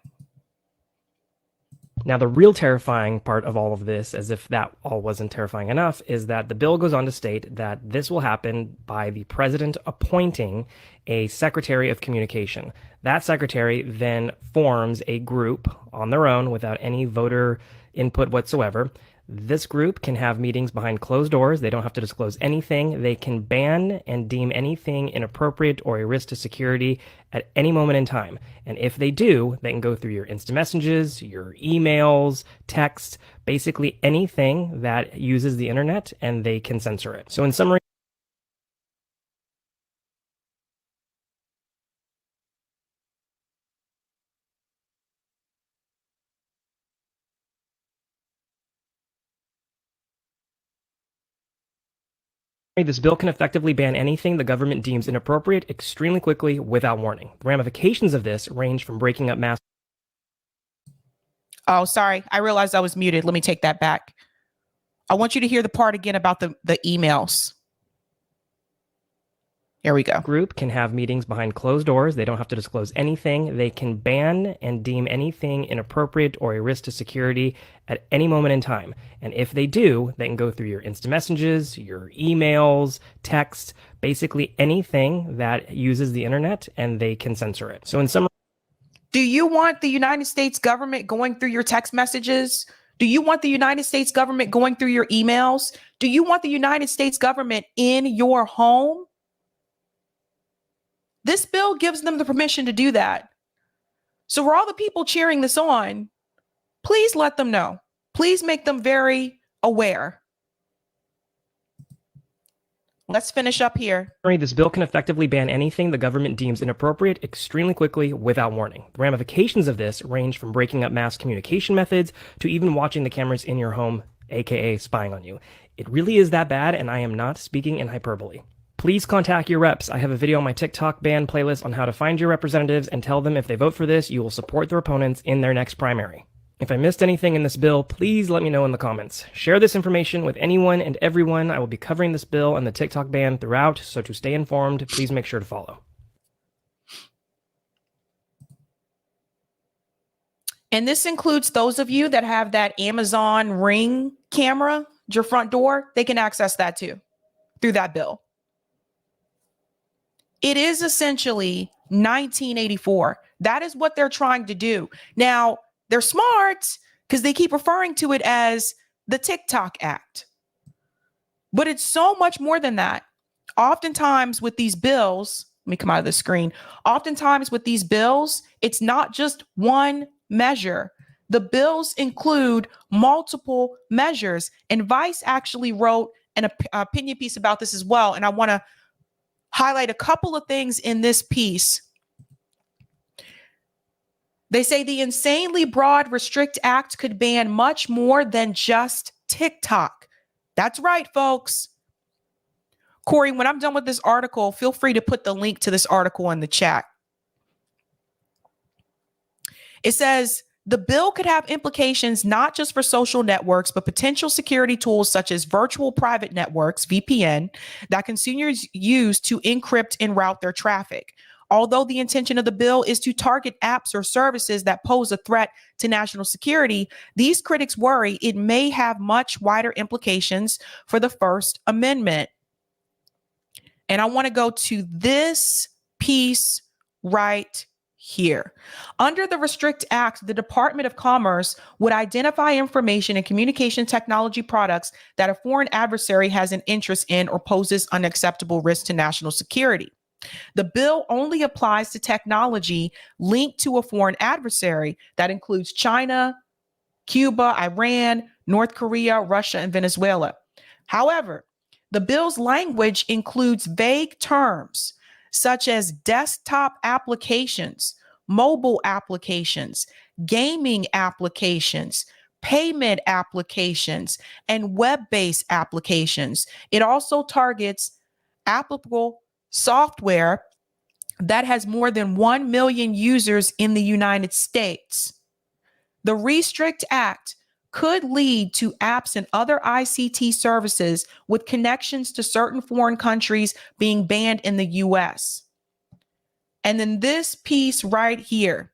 Now, the real terrifying part of all of this, as if that all wasn't terrifying enough, is that the bill goes on to state that this will happen by the president appointing a secretary of communication. That secretary then forms a group on their own without any voter input whatsoever. This group can have meetings behind closed doors. They don't have to disclose anything. They can ban and deem anything inappropriate or a risk to security at any moment in time. And if they do, they can go through your instant messages, your emails, text, basically anything that uses the internet, and they can censor it. So in summary, this bill can effectively ban anything the government deems inappropriate extremely quickly without warning. The ramifications of this range from breaking up mass. Oh, sorry. I realized I was muted. Let me take that back. I want you to hear the part again about the emails. Here we go. Group can have meetings behind closed doors. They don't have to disclose anything. They can ban and deem anything inappropriate or a risk to security at any moment in time. And if they do, they can go through your instant messages, your emails, text, basically anything that uses the internet, and they can censor it. So in summary, do you want the United States government going through your text messages? Do you want the United States government going through your emails? Do you want the United States government in your home? This bill gives them the permission to do that. So for all the people cheering this on, please let them know. Please make them very aware. Let's finish up here. this bill can effectively ban anything the government deems inappropriate extremely quickly without warning. The ramifications of this range from breaking up mass communication methods to even watching the cameras in your home, aka spying on you. It really is that bad, and I am not speaking in hyperbole. Please contact your reps. I have a video on my TikTok ban playlist on how to find your representatives and tell them if they vote for this, you will support their opponents in their next primary. If I missed anything in this bill, please let me know in the comments. Share this information with anyone and everyone. I will be covering this bill and the TikTok ban throughout, so to stay informed, please make sure to follow. And this includes those of you that have that Amazon Ring camera at your front door. They can access that too through that bill. It is essentially 1984. That is what they're trying to do. Now, they're smart because they keep referring to it as the TikTok Act. But it's so much more than that. Oftentimes with these bills, let me come out of the screen. Oftentimes with these bills, it's not just one measure. The bills include multiple measures. And Vice actually wrote an opinion piece about this as well. And I want to highlight a couple of things in this piece. They say the insanely broad Restrict Act could ban much more than just TikTok. That's right, folks. Corey, when I'm done with this article, feel free to put the link to this article in the chat. It says the bill could have implications not just for social networks, but potential security tools such as virtual private networks, VPN, that consumers use to encrypt and route their traffic. although the intention of the bill is to target apps or services that pose a threat to national security, these critics worry it may have much wider implications for the First Amendment. And I want to go to this piece right here. Under the Restrict Act, the Department of Commerce would identify information and communication technology products that a foreign adversary has an interest in or poses unacceptable risk to national security. The bill only applies to technology linked to a foreign adversary that includes China, Cuba, Iran, North Korea, Russia, and Venezuela. However, the bill's language includes vague terms such as desktop applications, mobile applications, gaming applications, payment applications, and web-based applications. It also targets applicable software that has more than 1 million users in the United States. The Restrict Act could lead to apps and other ICT services with connections to certain foreign countries being banned in the US. And then this piece right here.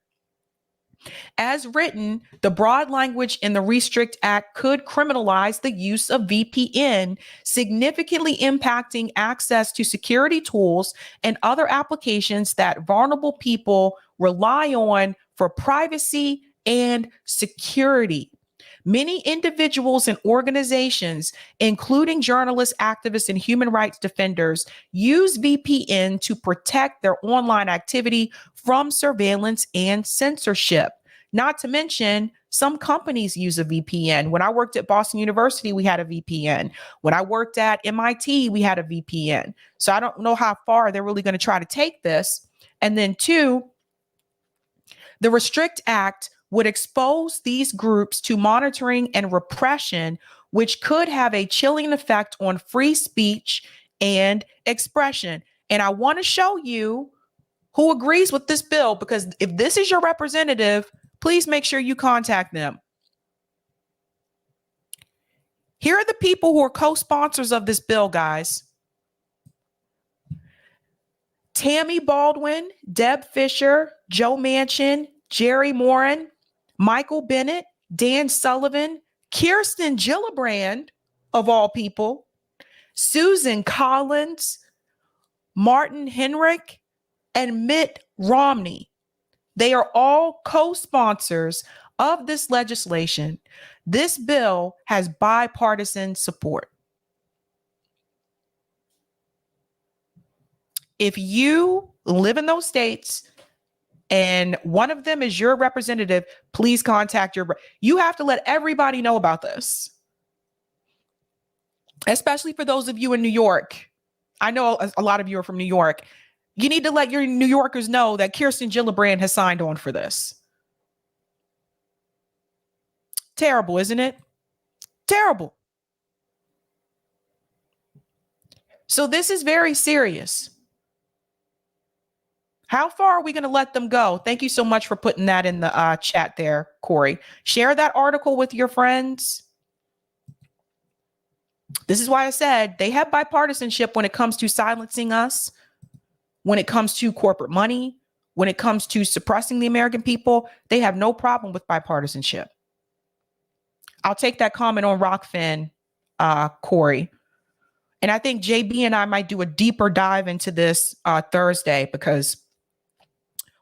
As written, the broad language in the Restrict Act could criminalize the use of VPN, significantly impacting access to security tools and other applications that vulnerable people rely on for privacy and security. Many individuals and organizations, including journalists, activists, and human rights defenders, use VPN to protect their online activity from surveillance and censorship. Not to mention, some companies use a VPN. When I worked at Boston University, we had a VPN. When I worked at MIT, we had a VPN. So I don't know how far they're really going to try to take this. And then two, the Restrict Act would expose these groups to monitoring and repression, which could have a chilling effect on free speech and expression. And I want to show you who agrees with this bill, because if this is your representative, please make sure you contact them. Here are the people who are co-sponsors of this bill, guys. Tammy Baldwin, Deb Fisher, Joe Manchin, Jerry Morin, Michael Bennett, Dan Sullivan, Kirsten Gillibrand, of all people, Susan Collins, Martin Henrich, and Mitt Romney. They are all co-sponsors of this legislation. This bill has bipartisan support. If you live in those states and one of them is your representative, please contact you have to let everybody know about this, especially for those of you in New York. I know a lot of you are from New York. You need to let your New Yorkers know that Kirsten Gillibrand has signed on for this. Terrible, isn't it? Terrible. So this is very serious. How far are we going to let them go? Thank you so much for putting that in the chat there, Corey. Share that article with your friends. This is why I said they have bipartisanship when it comes to silencing us, when it comes to corporate money, when it comes to suppressing the American people. They have no problem with bipartisanship. I'll take that comment on Rockfin, Corey. And I think JB and I might do a deeper dive into this Thursday, because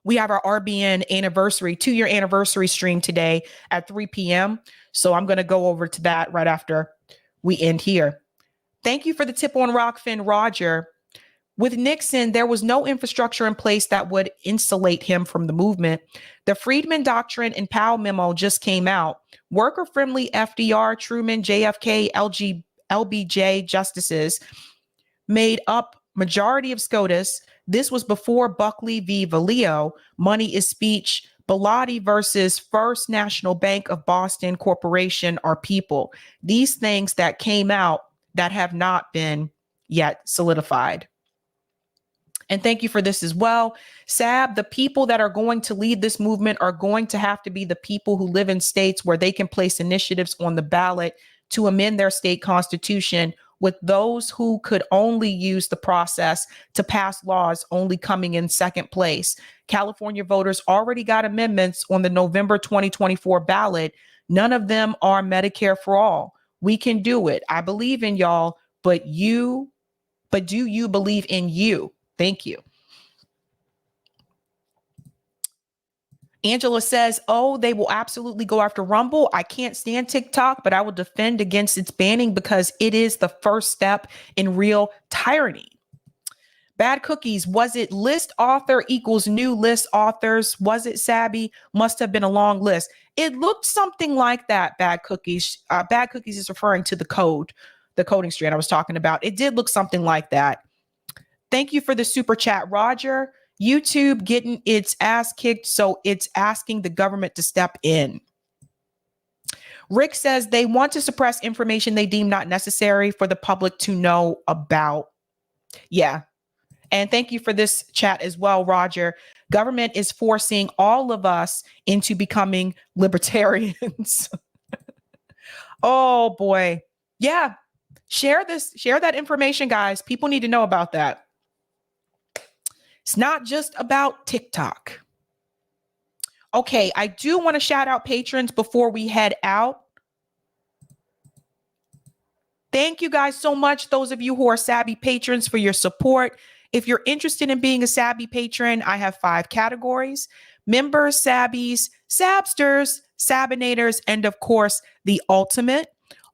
we have our RBN anniversary, 2-year anniversary stream today at 3 p.m. So I'm going to go over to that right after we end here. Thank you for the tip on Rockfin, Roger. With Nixon, there was no infrastructure in place that would insulate him from the movement. The Friedman Doctrine and Powell memo just came out. Worker-friendly FDR, Truman, JFK, LBJ justices made up majority of SCOTUS. This was before Buckley v. Valeo, Money is Speech, Bellotti versus First National Bank of Boston Corporation are people. These things that came out that have not been yet solidified. And thank you for this as well. Sab, the people that are going to lead this movement are going to have to be the people who live in states where they can place initiatives on the ballot to amend their state constitution with those who could only use the process to pass laws only coming in second place. California voters already got amendments on the November 2024 ballot. None of them are Medicare for all. We can do it. I believe in y'all, but do you believe in you? Thank you. Angela says, oh, they will absolutely go after Rumble. I can't stand TikTok, but I will defend against its banning because it is the first step in real tyranny. Bad Cookies, was it list author equals new list authors? Was it Sabby? Must have been a long list. It looked something like that, Bad Cookies. Bad Cookies is referring to the coding strand I was talking about. It did look something like that. Thank you for the super chat, Roger. YouTube getting its ass kicked, so it's asking the government to step in. Rick says they want to suppress information they deem not necessary for the public to know about. Yeah. And thank you for this chat as well, Roger. Government is forcing all of us into becoming libertarians. Oh boy. Yeah. Share that information, guys. People need to know about that. It's not just about TikTok. Okay, I do want to shout out patrons before we head out. Thank you guys so much, those of you who are Sabby patrons, for your support. If you're interested in being a Sabby patron, I have 5 categories: members, Sabbies, Sabsters, Sabinators, and of course, the ultimate.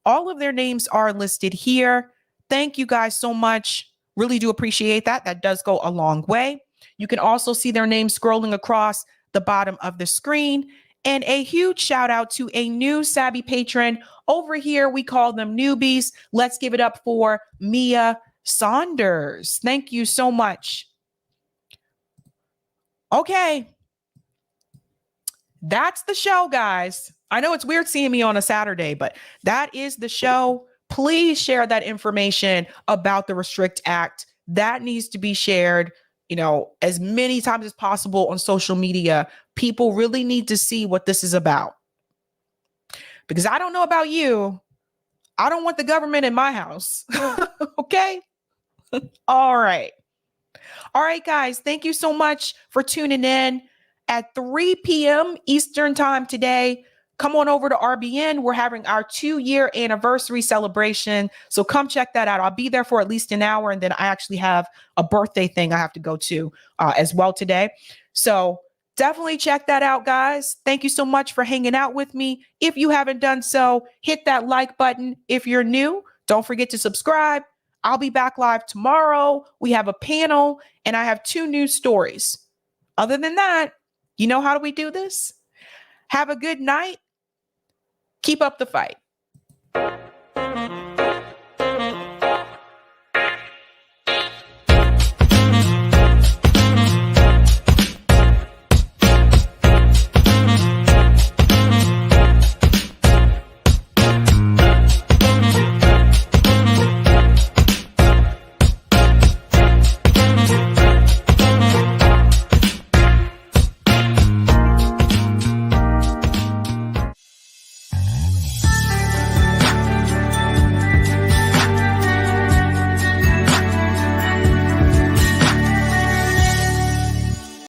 All of their names are listed here. Thank you guys so much. Really do appreciate that. That does go a long way. You can also see their names scrolling across the bottom of the screen. And a huge shout out to a new Sabby patron over here. We call them newbies. Let's give it up for Mia Saunders. Thank you so much. Okay. That's the show, guys. I know it's weird seeing me on a Saturday, but that is the show. Please share that information about the Restrict Act. That needs to be shared, as many times as possible on social media. People really need to see what this is about. Because I don't know about you. I don't want the government in my house. Okay? All right. All right, guys. Thank you so much for tuning in at 3 p.m. Eastern time today. Come on over to RBN. We're having our 2-year anniversary celebration. So come check that out. I'll be there for at least an hour. And then I actually have a birthday thing I have to go to as well today. So definitely check that out, guys. Thank you so much for hanging out with me. If you haven't done so, hit that like button. If you're new, don't forget to subscribe. I'll be back live tomorrow. We have a panel and I have 2 news stories. Other than that, how do we do this? Have a good night. Keep up the fight.